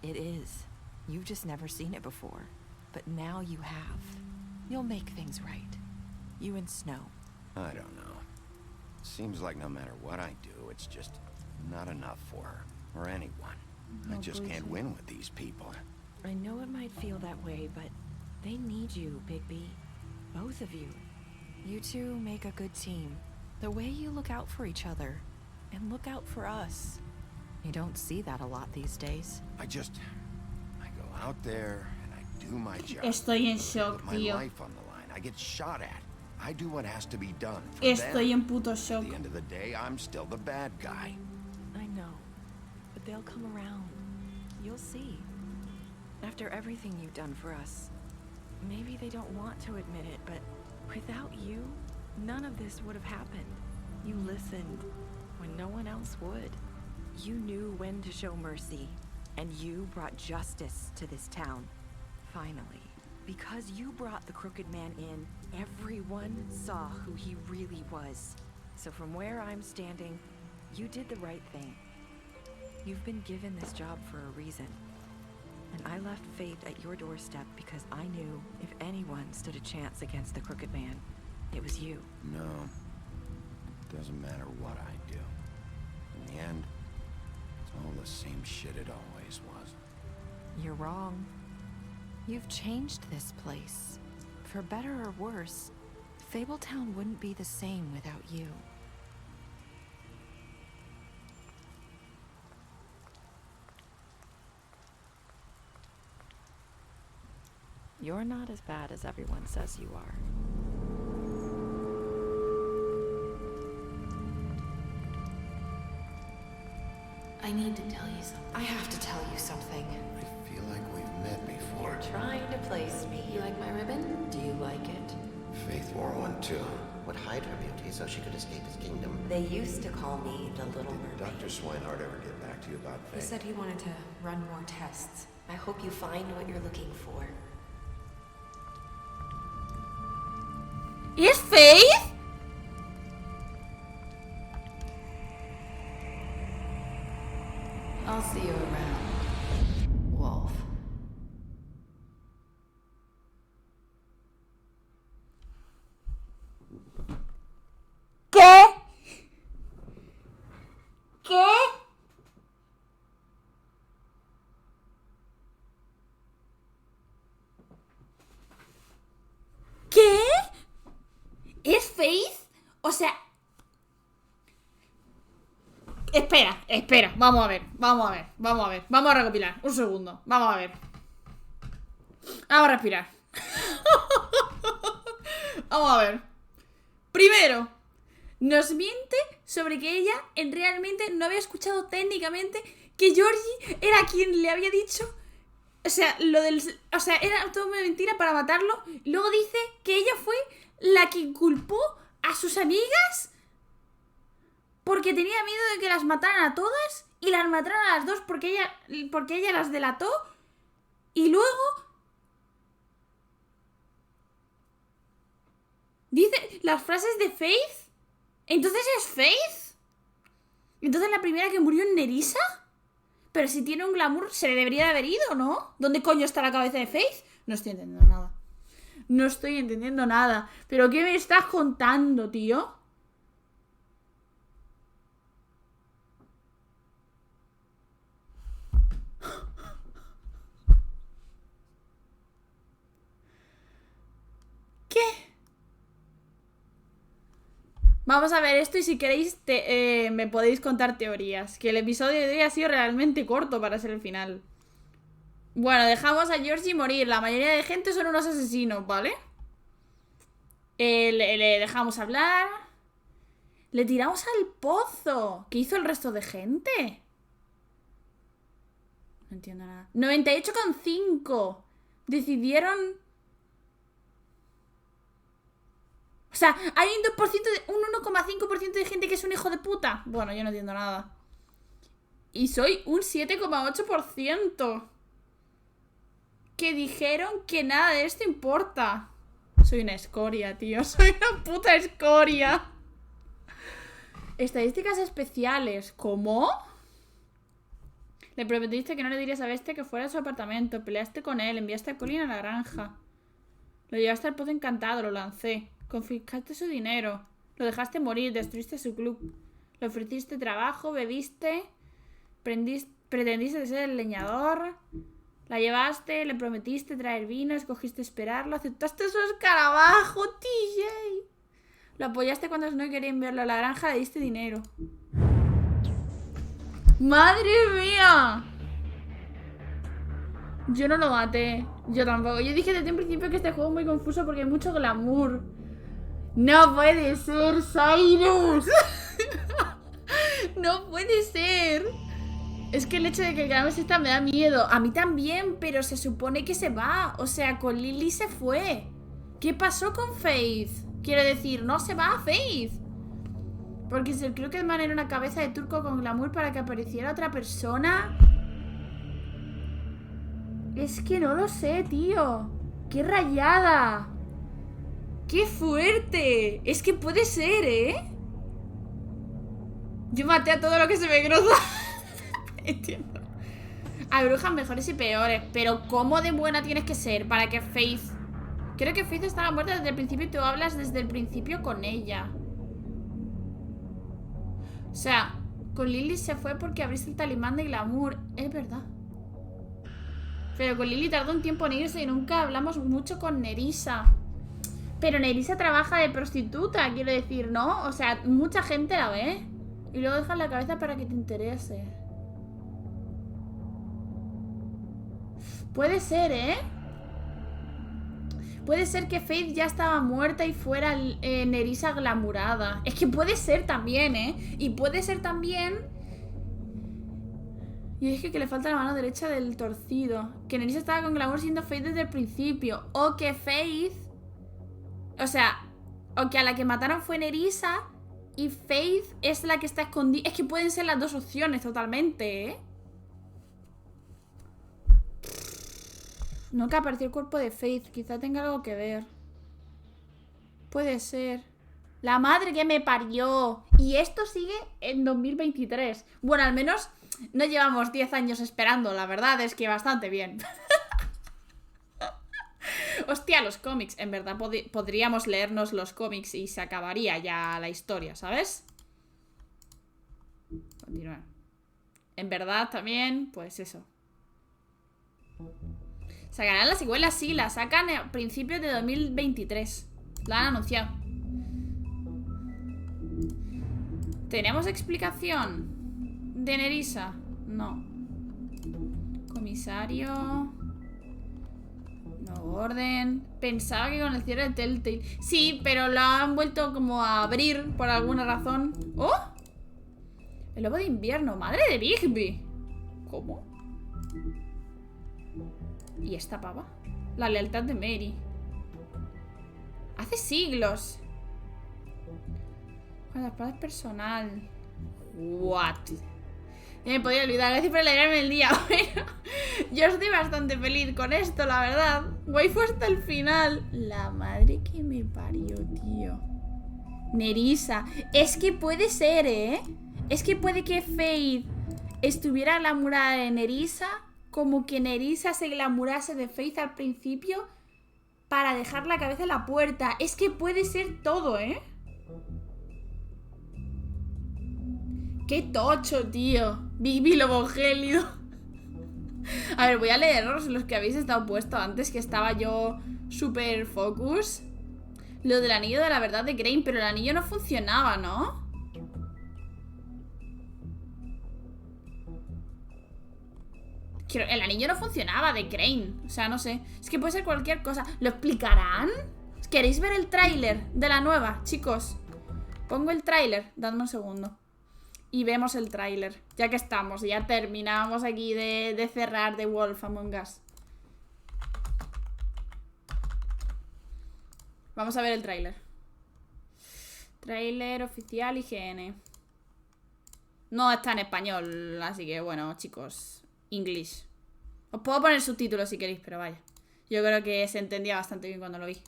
Speaker 17: It is. You've just never seen it before. But now you have. You'll make things right. You and Snow.
Speaker 19: I don't know. Seems like no matter what I do, it's just not enough for her. Or anyone. I just can't win with these people.
Speaker 17: I know it might feel that way, but they need you, Bigby. Both of you. You two make a good team. The way you look out for each other. And look out for us. You don't see that a lot these days.
Speaker 19: I go out there and I do my job.
Speaker 1: Estoy en shock,
Speaker 19: Put my
Speaker 1: tío.
Speaker 19: life on the line. I get shot at. I do what has to be done for
Speaker 1: Estoy
Speaker 19: them.
Speaker 1: en puto shock.
Speaker 19: At the end of the day, I'm still the bad guy.
Speaker 17: I know. But they'll come around. You'll see. After everything you've done for us. Maybe they don't want to admit it, but without you, none of this would have happened. You listened when no one else would. You knew when to show mercy, and you brought justice to this town. Finally. Because you brought the Crooked Man in, everyone saw who he really was. So from where I'm standing, you did the right thing. You've been given this job for a reason. And I left Faith at your doorstep because I knew if anyone stood a chance against the Crooked Man, it was you.
Speaker 19: No. It doesn't matter what I do. In the end, it's all the same shit it always was.
Speaker 17: You're wrong. You've changed this place. For better or worse, Fabletown wouldn't be the same without you. You're not as bad as everyone says you are.
Speaker 20: I need to tell you something.
Speaker 17: I have to tell you something.
Speaker 19: I feel like we've met before.
Speaker 20: You're trying to place me. You like my ribbon? Do you like it?
Speaker 19: Faith wore one too.
Speaker 21: Would hide her beauty so she could escape his kingdom.
Speaker 20: They used to call me the Little Mermaid.
Speaker 21: Dr. Swinehart ever get back to you about
Speaker 20: He
Speaker 21: Faith?
Speaker 20: said he wanted to run more tests. I hope you find what you're looking for.
Speaker 1: ¿Es Faith?
Speaker 20: I'll see you around, Wolf.
Speaker 1: ¿Qué? ¿Qué? ¿Qué? ¿Es Faith? O sea... Espera, vamos a ver. Vamos a recopilar. Un segundo, vamos a ver. Vamos a respirar. Vamos a ver. Primero, nos miente sobre que ella realmente no había escuchado técnicamente que Georgie era quien le había dicho... O sea, era todo una mentira para matarlo. Luego dice que ella fue la que inculpó a sus amigas porque tenía miedo de que las mataran a todas y las mataran a las dos porque ella las delató. Y luego Dice las frases de Faith. ¿Entonces es Faith? ¿Entonces la primera que murió en Nerissa? Pero si tiene un glamour, se le debería de haber ido, ¿no? ¿Dónde coño está la cabeza de Faith? No estoy entendiendo nada. No estoy entendiendo nada. ¿Pero qué me estás contando, tío? ¿Qué? Vamos a ver esto y si queréis me podéis contar teorías. Que el episodio de hoy ha sido realmente corto para ser el final. Bueno, dejamos a Georgie morir. La mayoría de gente son unos asesinos, ¿vale? Le dejamos hablar. Le tiramos al pozo. ¿Qué hizo el resto de gente? No entiendo nada. 98,5. Decidieron... O sea, hay un 1,5% de gente que es un hijo de puta. Bueno, yo no entiendo nada. Y soy un 7,8%. Que dijeron que nada de esto importa. Soy una escoria, tío. Soy una puta escoria. Estadísticas especiales. ¿Cómo? Le prometiste que no le dirías a Bestia que fuera a su apartamento. Peleaste con él. Enviaste a Colin a la granja. Lo llevaste al pozo encantado. Lo lancé. Confiscaste su dinero. Lo dejaste morir. Destruiste su club. Le ofreciste trabajo. Bebiste. Pretendiste ser el leñador. La llevaste. Le prometiste traer vino. Escogiste esperarlo. Aceptaste su escarabajo, TJ. Lo apoyaste cuando no quería enviarlo a la granja. Le diste dinero. ¡Madre mía! Yo no lo maté. Yo tampoco. Yo dije desde un principio que este juego es muy confuso porque hay mucho glamour. ¡No puede ser, Cyrus! ¡No puede ser! Es que el hecho de que el glamour exista me da miedo. A mí también, pero se supone que se va. O sea, con Lily se fue. ¿Qué pasó con Faith? Quiero decir, no se va Faith. Porque creo que era una cabeza de turco con glamour para que apareciera otra persona. Es que no lo sé, tío. ¡Qué rayada! ¡Qué fuerte! Es que puede ser, ¿eh? Yo maté a todo lo que se me cruza. Entiendo. Hay brujas mejores y peores. Pero ¿cómo de buena tienes que ser para que Faith... Creo que Faith estaba muerta desde el principio y tú hablas desde el principio con ella. O sea, con Lily se fue porque abriste el talimán de glamour. Es verdad. Pero con Lily tardó un tiempo en irse y nunca hablamos mucho con Nerissa. Pero Nerissa trabaja de prostituta, quiero decir, ¿no? O sea, mucha gente la ve. Y luego dejas la cabeza para que te interese. Puede ser, ¿eh? Puede ser que Faith ya estaba muerta y fuera Nerissa glamurada. Es que puede ser también, ¿eh? Y puede ser también... Y es que le falta la mano derecha del torcido. Que Nerissa estaba con glamour siendo Faith desde el principio. O que Faith... O sea, o que a la que mataron fue Nerissa y Faith es la que está escondida. Es que pueden ser las dos opciones totalmente, ¿eh? No que apareció el cuerpo de Faith. Quizá tenga algo que ver. Puede ser. La madre que me parió. Y esto sigue en 2023. Bueno, al menos no llevamos 10 años esperando. La verdad es que bastante bien. Hostia, los cómics. En verdad podríamos leernos los cómics y se acabaría ya la historia, ¿sabes? Continuar. En verdad también, pues eso. ¿Sacarán las secuelas? Sí, las sacan a principios de 2023. La han anunciado. ¿Tenemos explicación de Nerissa? No. Comisario... Nuevo orden. Pensaba que con el cierre de Telltale. Sí, pero lo han vuelto como a abrir por alguna razón. ¡Oh! El lobo de invierno. Madre de Bigby. ¿Cómo? ¿Y esta pava? La lealtad de Mary. Hace siglos. Con la espada personal. What? Ya me podía olvidar, gracias por alegrarme el día. Bueno, yo estoy bastante feliz con esto, la verdad. Waifu hasta el final. La madre que me parió, tío. Nerissa. Es que puede ser, ¿eh? Es que puede que Faith estuviera glamurada de Nerissa, como que Nerissa se glamurase de Faith al principio para dejar la cabeza en la puerta. Es que puede ser todo, ¿eh? ¡Qué tocho, tío! Vivi Lobo gélido. A ver, voy a leeros los que habéis estado puesto antes, que estaba yo super focus. Lo del anillo de la verdad de Crane, pero el anillo no funcionaba, ¿no? El anillo no funcionaba de Crane. O sea, no sé. Es que puede ser cualquier cosa. ¿Lo explicarán? ¿Queréis ver el tráiler de la nueva, chicos? Pongo el tráiler. Dadme un segundo. Y vemos el tráiler. Ya que estamos. Ya terminamos aquí de cerrar The Wolf Among Us. Vamos a ver el tráiler. Tráiler oficial IGN. No está en español. Así que bueno, chicos. English. Os puedo poner subtítulos si queréis, pero vaya. Yo creo que se entendía bastante bien cuando lo vi.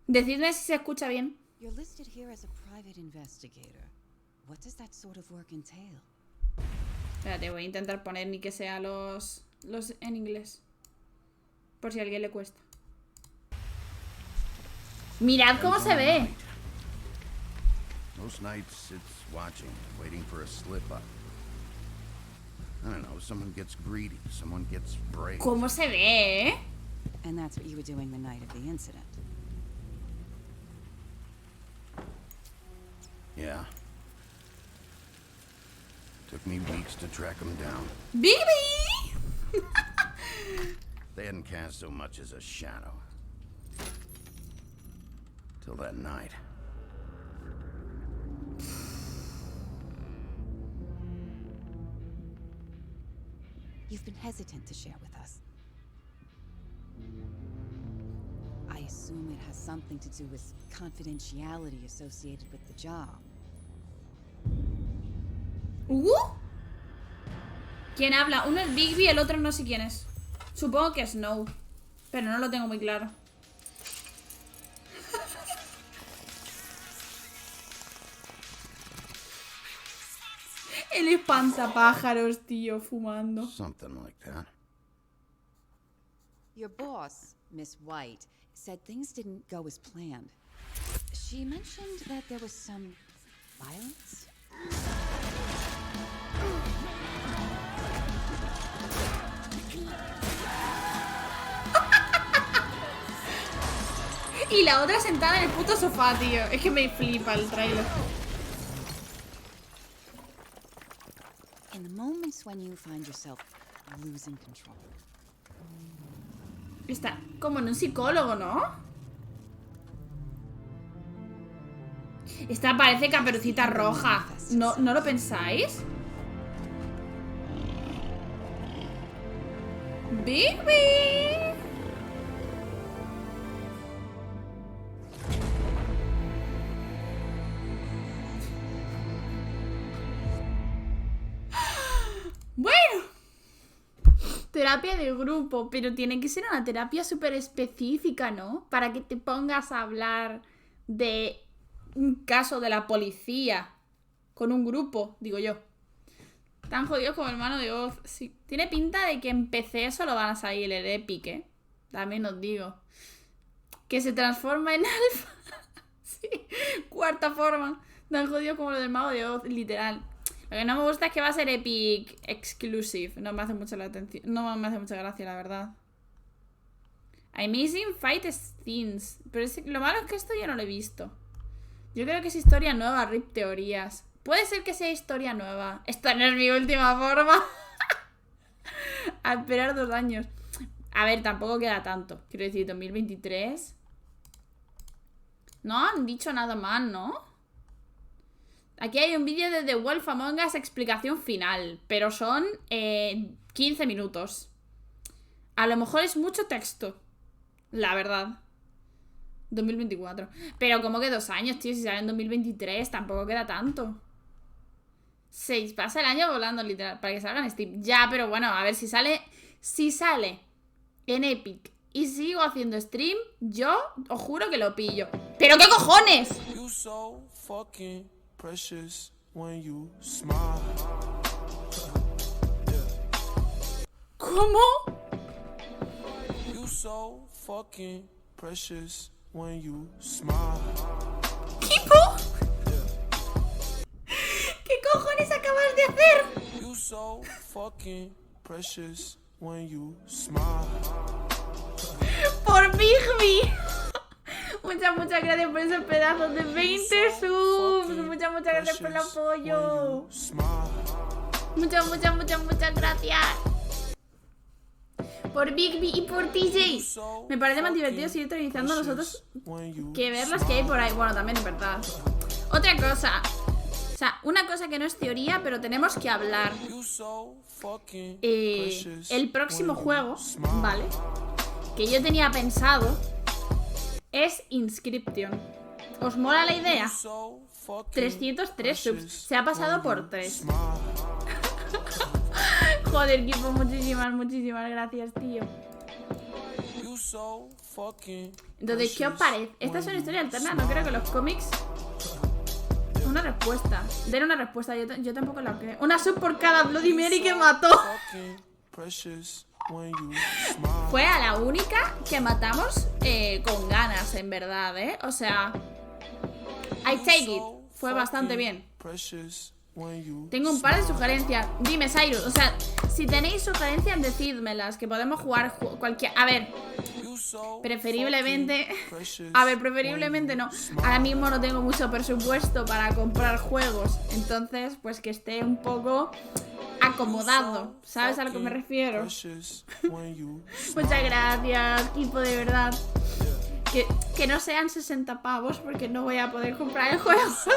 Speaker 1: Decidme si se escucha bien.
Speaker 7: You're listed here as a private investigator. What does that sort of work entail?
Speaker 1: Espérate, voy a intentar poner ni que sea los en inglés. Por si a alguien le cuesta. Mirad cómo se ve.
Speaker 19: Most nights it's watching, waiting for a slip up. I don't know, someone gets greedy, someone gets brave.
Speaker 1: ¿Cómo se ve, eh?
Speaker 7: And that's what you were doing the night of the incident.
Speaker 19: Yeah. Took me weeks to track them down.
Speaker 1: ¡Bibi!
Speaker 19: They hadn't cast so much as a shadow. Till that night.
Speaker 7: You've been hesitant to share with us. I assume it has something to do with confidentiality associated with the job.
Speaker 1: ¿Quién habla? Uno es Bigby y el otro no sé quién es. Supongo que es Snow, pero no lo tengo muy claro. El espantapájaros, tío, fumando.
Speaker 19: Something like that.
Speaker 7: Your boss, Miss White, said things didn't go as planned. She mentioned that there was some violence.
Speaker 1: Y la otra sentada en el puto sofá, tío. Es que me flipa el trailer.
Speaker 7: In the moments when you find yourself losing control.
Speaker 1: Está como en un psicólogo, ¿no? Esta parece Caperucita Roja. ¿No lo pensáis? ¡Bigby! Bueno, terapia de grupo, pero tiene que ser una terapia súper específica, ¿no? Para que te pongas a hablar de un caso de la policía con un grupo, digo yo. Tan jodidos como Hermano de Oz. Sí. Tiene pinta de que en PC solo van a salir el Epic, ¿eh? También os digo. Que se transforma en alfa. Sí, cuarta forma. Tan jodido como lo del Mago de Oz, literal. Lo que no me gusta es que va a ser Epic Exclusive. No me hace mucho la atención. No me hace mucha gracia, la verdad. Amazing Fight Scenes. Pero lo malo es que esto yo no lo he visto. Yo creo que es historia nueva, RIP teorías. Puede ser que sea historia nueva. Esta no es mi última forma. A esperar 2 años. A ver, tampoco queda tanto. Quiero decir, 2023. No han dicho nada más, ¿no? Aquí hay un vídeo de The Wolf Among Us explicación final, pero son 15 minutos. A lo mejor es mucho texto, la verdad. 2024. Pero como que 2 años, tío, si sale en 2023 tampoco queda tanto. Se pasa el año volando, literal, para que salga en Steam. Ya, pero bueno, a ver, si sale en Epic y sigo haciendo stream, yo os juro que lo pillo. ¿Pero qué cojones? ¿Cómo? ¿Tipo? ¿Qué cojones acabas de hacer? Por Bigby. Muchas gracias por esos pedazos de 20 subs. Muchas gracias por el apoyo. Muchas gracias. Por Bigby y por TJ. Me parece más divertido seguir utilizando nosotros que ver las que hay por ahí. Bueno, también es verdad. Otra cosa. O sea, una cosa que no es teoría, pero tenemos que hablar. El próximo juego, ¿vale? Que yo tenía pensado es Inscription. ¿Os mola la idea? 303 subs. Se ha pasado por 3. Joder, equipo, muchísimas gracias, tío. Entonces, ¿qué os parece? Esta es una historia alterna, no creo que los cómics... Una respuesta. Den una respuesta, yo tampoco la creo. Una sub por cada Bloody Mary que mató. Fue a la única que matamos con ganas, en verdad, ¿eh? O sea, I take it. Fue bastante bien. Tengo un par de sugerencias. Dime, Cyrus, o sea, si tenéis sugerencias, decídmelas, que podemos jugar cualquier... A ver, preferiblemente... A ver, preferiblemente no. Ahora mismo no tengo mucho presupuesto para comprar juegos. Entonces, pues que esté un poco acomodado. ¿Sabes a lo que me refiero? Muchas gracias, equipo, de verdad. Que no sean 60 pavos, porque no voy a poder comprar el juego. O sea,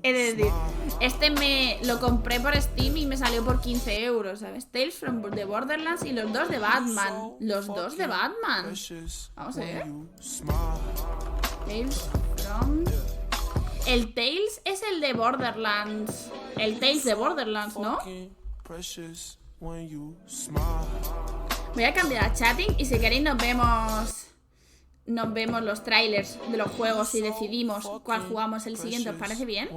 Speaker 1: es decir, este me lo compré por Steam y me salió por 15 euros, ¿sabes? Tales from the Borderlands y los dos de Batman. Los dos de Batman. Vamos a ver. Tales from... El Tales es el de Borderlands. El Tales de Borderlands, ¿no? Voy a cambiar a chatting y si queréis nos vemos los trailers de los juegos y decidimos cuál jugamos el siguiente. ¿Os parece bien?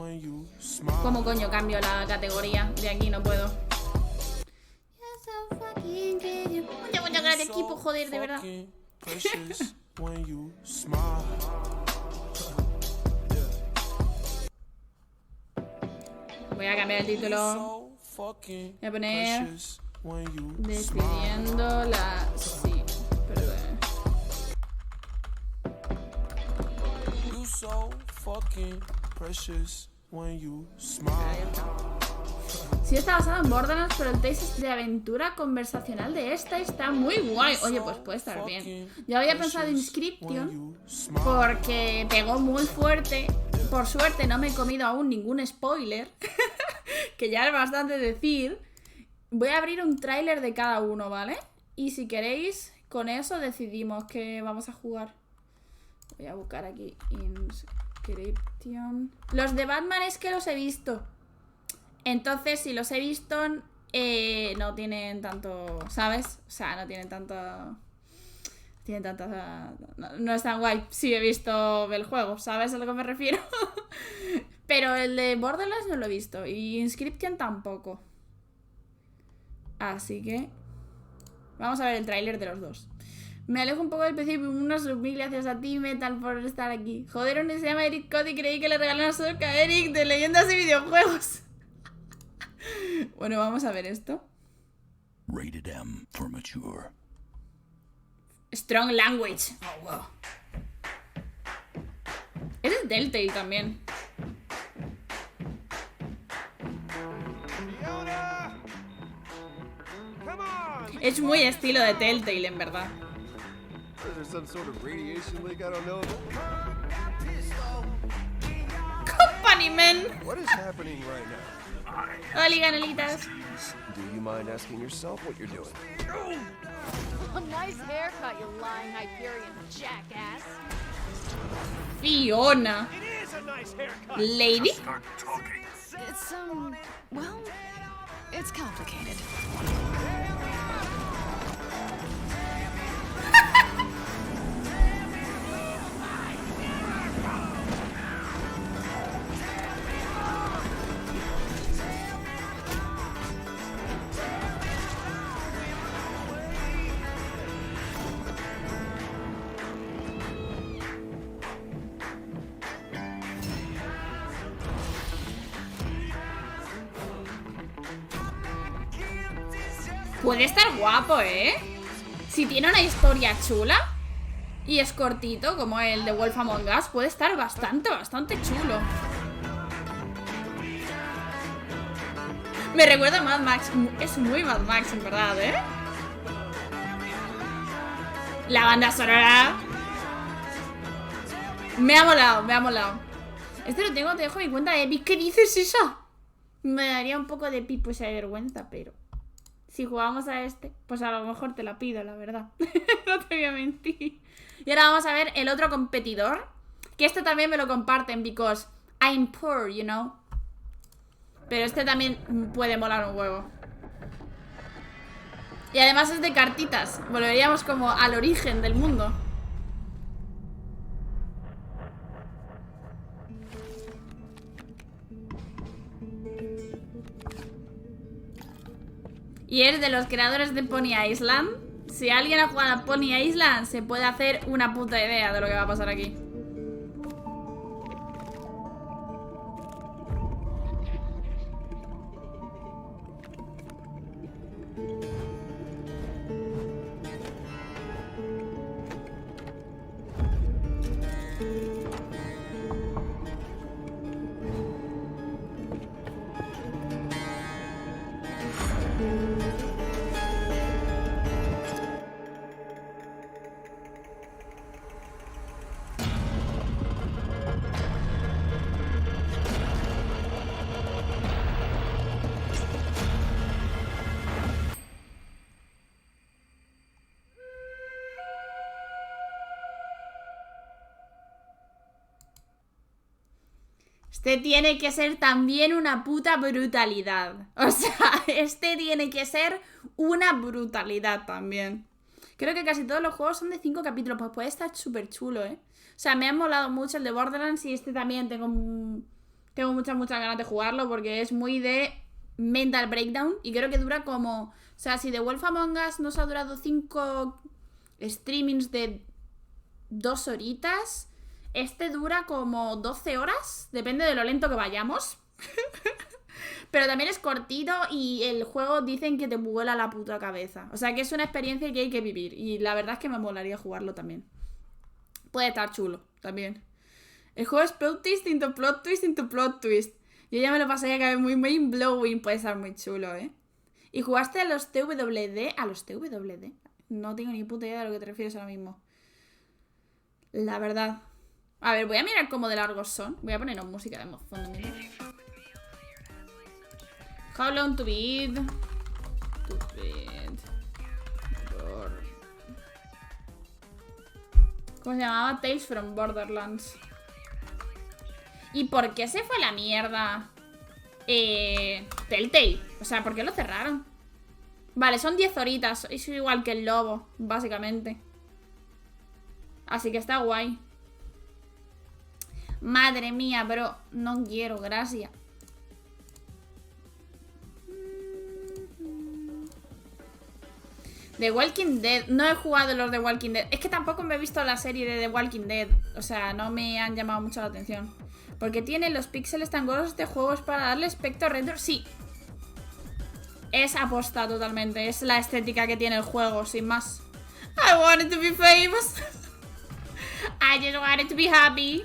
Speaker 1: ¿Cómo coño cambio la categoría? De aquí no puedo. Muchas gracias, equipo, joder, de verdad. Voy a cambiar el título. Voy a poner decidiendo la... Sí, perdón. Sí, está basado en Borderlands, pero el Tales es de aventura conversacional de esta está muy guay. Oye, pues puede estar bien. Yo había pensado en Inscription porque pegó muy fuerte. Por suerte no me he comido aún ningún spoiler, que ya es bastante decir. Voy a abrir un tráiler de cada uno, ¿vale? Y si queréis, con eso decidimos que vamos a jugar. Voy a buscar aquí Inscription. Los de Batman es que los he visto. Entonces, si los he visto, no tienen tanto, ¿sabes? O sea, no tienen tanto... No es tan guay si he visto el juego, ¿sabes a lo que me refiero? Pero el de Borderlands no lo he visto. Y Inscription tampoco. Así que vamos a ver el tráiler de los dos. Me alejo un poco del PC, unos mil gracias a ti, Metal, por estar aquí. Joder, uno se llama Eric Cody y creí que le regaló una soca a Eric de leyendas y videojuegos. Bueno, vamos a ver esto.
Speaker 4: Rated M for mature.
Speaker 1: Strong language. Oh, wow. Es de Telltale también. Es muy estilo de Telltale, en verdad. Company Man. Hola, ganolitas.
Speaker 22: Do you mind asking yourself what you're doing?
Speaker 23: A nice haircut, you lying Hyperion jackass.
Speaker 1: Fiona.
Speaker 9: It is
Speaker 1: Lady.
Speaker 16: It's, well, it's complicated.
Speaker 1: Puede estar guapo, ¿eh? Si tiene una historia chula y es cortito, como el de Wolf Among Us, puede estar bastante chulo. Me recuerda a Mad Max. Es muy Mad Max, en verdad, ¿eh? La banda sonora me ha molado. Este lo tengo, te dejo mi cuenta de Epic. ¿Qué dices, esa? Me daría un poco de pipo esa vergüenza, pero si jugamos a este, pues a lo mejor te la pido, la verdad. No te voy a mentir. Y ahora vamos a ver el otro competidor, que este también me lo comparten, because I'm poor, you know. Pero este también puede molar un huevo. Y además es de cartitas. Volveríamos como al origen del mundo. Y es de los creadores de Pony Island. Si alguien ha jugado a Pony Island, se puede hacer una puta idea de lo que va a pasar aquí. Este tiene que ser también una puta brutalidad. O sea, este tiene que ser una brutalidad también. Creo que casi todos los juegos son de 5 capítulos. Pues puede estar súper chulo, ¿eh? O sea, me ha molado mucho el de Borderlands. Y este también tengo muchas ganas de jugarlo. Porque es muy de mental breakdown. Y creo que dura como... O sea, si The Wolf Among Us nos ha durado 5 streamings de 2 horitas... Este dura como 12 horas, depende de lo lento que vayamos. Pero también es cortito y el juego dicen que te vuela la puta cabeza. O sea que es una experiencia que hay que vivir. Y la verdad es que me molaría jugarlo también. Puede estar chulo también. El juego es plot twist into plot twist into plot twist. Yo ya me lo pasé, que es muy mind blowing. Puede estar muy chulo, ¿eh? ¿Y jugaste a los TWD? ¿A los TWD? No tengo ni puta idea de a lo que te refieres ahora mismo. La verdad. A ver, voy a mirar cómo de largos son. Voy a ponernos música de fondo. How long to beat? ¿Cómo se llamaba? Tales from Borderlands. ¿Y por qué se fue a la mierda? Telltale. O sea, ¿por qué lo cerraron? Vale, son 10 horitas. Es igual que el lobo, básicamente. Así que está guay. Madre mía, bro. No quiero, gracias. The Walking Dead. No he jugado los de Walking Dead. Es que tampoco me he visto la serie de The Walking Dead. O sea, no me han llamado mucho la atención. Porque tiene los píxeles tan gordos este juego. Es para darle aspecto retro. Sí. Es aposta totalmente. Es la estética que tiene el juego, sin más. I wanted to be famous. I just wanted to be happy.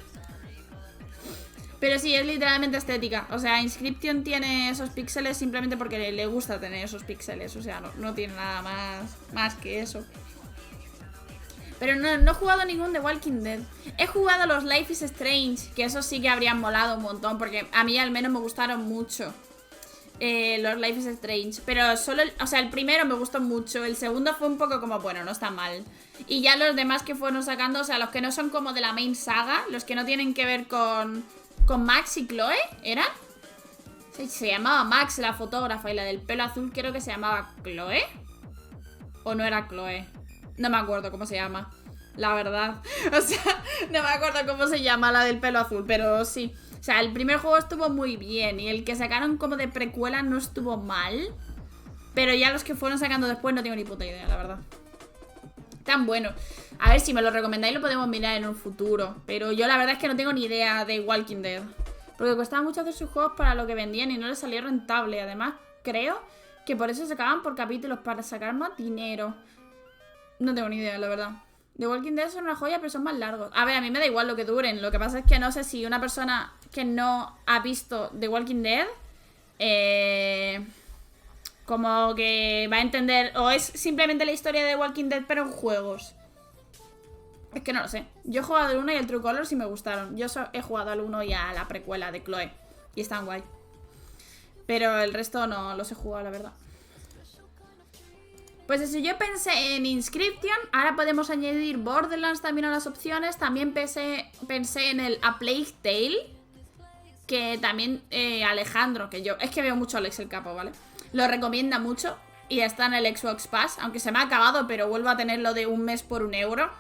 Speaker 1: Pero sí, es literalmente estética. O sea, Inscription tiene esos píxeles simplemente porque le gusta tener esos píxeles. O sea, no tiene nada más que eso. Pero no he jugado ningún de Walking Dead. He jugado los Life is Strange, que esos sí que habrían molado un montón, porque a mí al menos me gustaron mucho. los Life is Strange. Pero solo, o sea, el primero me gustó mucho. El segundo fue un poco como, bueno, no está mal. Y ya los demás que fueron sacando, o sea, los que no son como de la main saga, los que no tienen que ver con Max y Chloe, ¿eran? Se llamaba Max la fotógrafa y la del pelo azul creo que se llamaba Chloe. ¿O no era Chloe? No me acuerdo cómo se llama, la verdad. O sea, no me acuerdo cómo se llama la del pelo azul, pero sí. O sea, el primer juego estuvo muy bien y el que sacaron como de precuela no estuvo mal. Pero ya los que fueron sacando después no tengo ni puta idea, la verdad. Tan bueno. A ver, si me lo recomendáis lo podemos mirar en un futuro. Pero yo la verdad es que no tengo ni idea de Walking Dead. Porque costaba mucho hacer sus juegos para lo que vendían y no les salía rentable. Además, creo que por eso se sacaban por capítulos, para sacar más dinero. No tengo ni idea, la verdad. The Walking Dead son una joya, pero son más largos. A ver, a mí me da igual lo que duren. Lo que pasa es que no sé si una persona que no ha visto The Walking Dead como que va a entender. O es simplemente la historia de The Walking Dead pero en juegos. Es que no lo sé. Yo he jugado al 1 y el True Colors y me gustaron. Yo he jugado al 1 y a la precuela de Chloe y están guay. Pero el resto no los he jugado, la verdad. Pues eso, yo pensé en Inscription. Ahora podemos añadir Borderlands también a las opciones. También pensé en el A Plague Tale, que también Alejandro, que yo... Es que veo mucho a Alex el Capo, ¿vale? Lo recomienda mucho y está en el Xbox Pass. Aunque se me ha acabado, pero vuelvo a tenerlo de un mes por €1.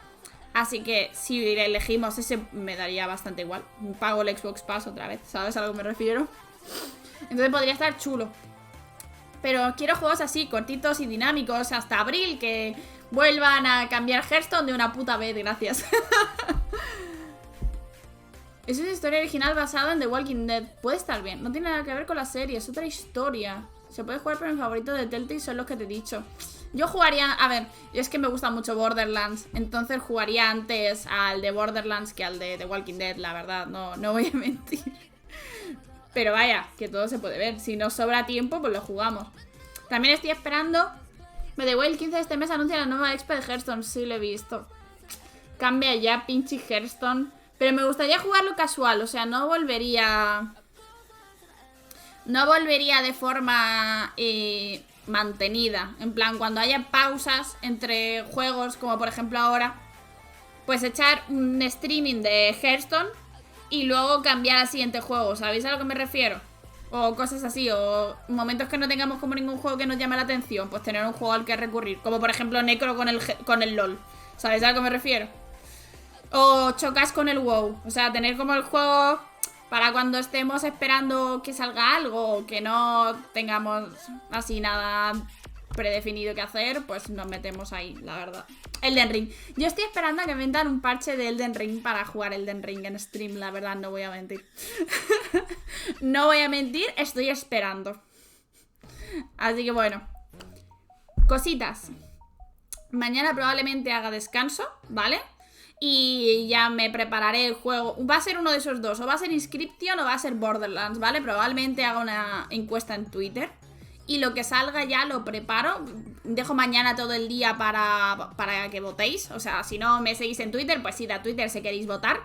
Speaker 1: Así que si elegimos ese me daría bastante igual. Pago el Xbox Pass otra vez, ¿sabes a lo que me refiero? Entonces podría estar chulo. Pero quiero juegos así, cortitos y dinámicos, hasta abril, que vuelvan a cambiar Hearthstone de una puta vez, gracias. Es una historia original basada en The Walking Dead. Puede estar bien, no tiene nada que ver con la serie, es otra historia. Se puede jugar, pero mis favoritos de Telltale son los que te he dicho. Yo jugaría, a ver, es que me gusta mucho Borderlands, entonces jugaría antes al de Borderlands que al de The Walking Dead, la verdad, no voy a mentir. Pero vaya, que todo se puede ver. Si nos sobra tiempo, pues lo jugamos. También estoy esperando. Me da igual, el 15 de este mes anuncia la nueva expo de Hearthstone. Sí, lo he visto. Cambia ya, pinche Hearthstone. Pero me gustaría jugarlo casual. O sea, no volvería de forma mantenida. En plan, cuando haya pausas entre juegos, como por ejemplo ahora, pues echar un streaming de Hearthstone y luego cambiar al siguiente juego, ¿sabéis a lo que me refiero? O cosas así, o momentos que no tengamos como ningún juego que nos llame la atención, pues tener un juego al que recurrir, como por ejemplo Necro con el LOL, ¿sabéis a lo que me refiero? O Chocas con el WoW, o sea, tener como el juego para cuando estemos esperando que salga algo, o que no tengamos así nada predefinido que hacer, pues nos metemos ahí, la verdad. Elden Ring. Yo estoy esperando a que metan un parche de Elden Ring para jugar Elden Ring en stream, la verdad, no voy a mentir. No voy a mentir, estoy esperando. Así que bueno. Cositas. Mañana probablemente haga descanso, ¿vale? Y ya me prepararé el juego. Va a ser uno de esos dos, o va a ser Inscription o va a ser Borderlands, ¿vale? Probablemente haga una encuesta en Twitter. Y lo que salga ya lo preparo. Dejo mañana todo el día para que votéis. O sea, si no me seguís en Twitter, pues id a Twitter si queréis votar.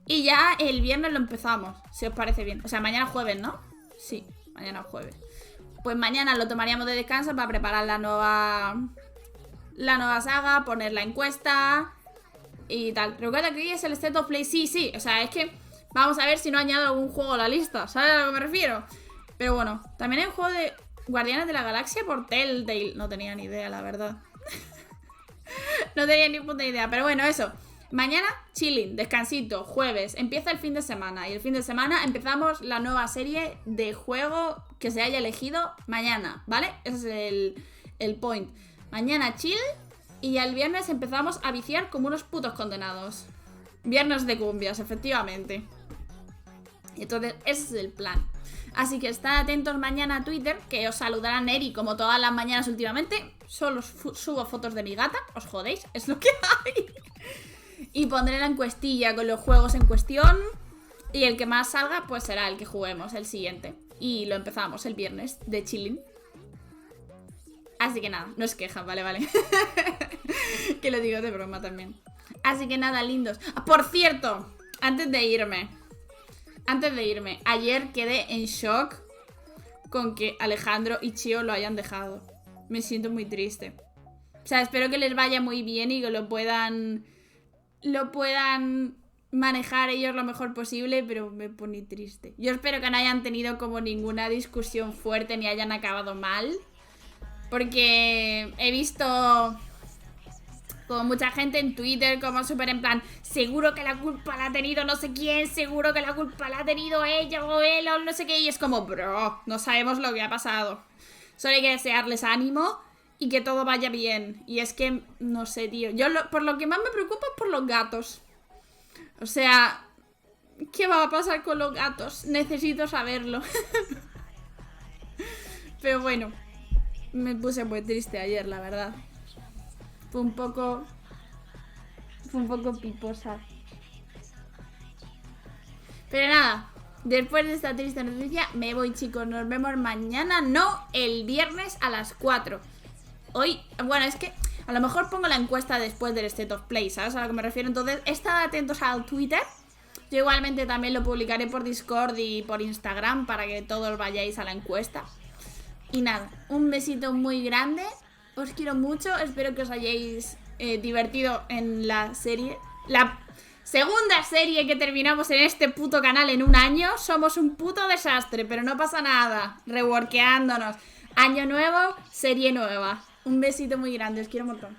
Speaker 1: Y ya el viernes lo empezamos, si os parece bien. O sea, mañana jueves, ¿no? Sí, mañana jueves. Pues mañana lo tomaríamos de descanso para preparar la nueva saga, poner la encuesta y tal. Recuerda que hoy es el State of Play. Sí. O sea, es que vamos a ver si no añado algún juego a la lista. ¿Sabes a lo que me refiero? Pero bueno, también hay un juego de Guardianes de la Galaxia por Telltale. No tenía ni idea, la verdad. No tenía ni puta idea. Pero bueno, eso. Mañana, chilling, descansito, jueves. Empieza el fin de semana. Y el fin de semana empezamos la nueva serie de juego que se haya elegido mañana, ¿vale? Ese es el point. Mañana chill. Y ya el viernes empezamos a viciar como unos putos condenados. Viernes de cumbias, efectivamente. Y entonces ese es el plan. Así que estad atentos mañana a Twitter, que os saludará Neri como todas las mañanas últimamente. Solo subo fotos de mi gata, os jodéis, es lo que hay. Y pondré la encuestilla con los juegos en cuestión. Y el que más salga, pues será el que juguemos, el siguiente. Y lo empezamos el viernes de chilling. Así que nada, no os quejan, vale. Que lo digo de broma también. Así que nada, lindos. Por cierto, antes de irme, antes de irme, ayer quedé en shock con que Alejandro y Chio lo hayan dejado. Me siento muy triste. O sea, espero que les vaya muy bien y que lo puedan manejar ellos lo mejor posible, pero me pone triste. Yo espero que no hayan tenido como ninguna discusión fuerte ni hayan acabado mal, porque he visto como mucha gente en Twitter como súper en plan, seguro que la culpa la ha tenido no sé quién, seguro que la culpa la ha tenido ella o él o no sé qué, y es como, bro, no sabemos lo que ha pasado. Solo hay que desearles ánimo y que todo vaya bien. Y es que, no sé, tío, por lo que más me preocupa es por los gatos. O sea, ¿qué va a pasar con los gatos? Necesito saberlo. Pero bueno, me puse muy triste ayer, la verdad. Fue un poco piposa. Pero nada, después de esta triste noticia me voy, chicos. Nos vemos mañana, no el viernes a las 4. Hoy, bueno, es que a lo mejor pongo la encuesta después del State of Play, ¿sabes? A lo que me refiero. Entonces, estad atentos al Twitter. Yo igualmente también lo publicaré por Discord y por Instagram para que todos vayáis a la encuesta. Y nada, un besito muy grande. Os quiero mucho. Espero que os hayáis divertido en la serie. La segunda serie que terminamos en este puto canal en un año. Somos un puto desastre, pero no pasa nada. Reworkeándonos. Año nuevo, serie nueva. Un besito muy grande, os quiero un montón.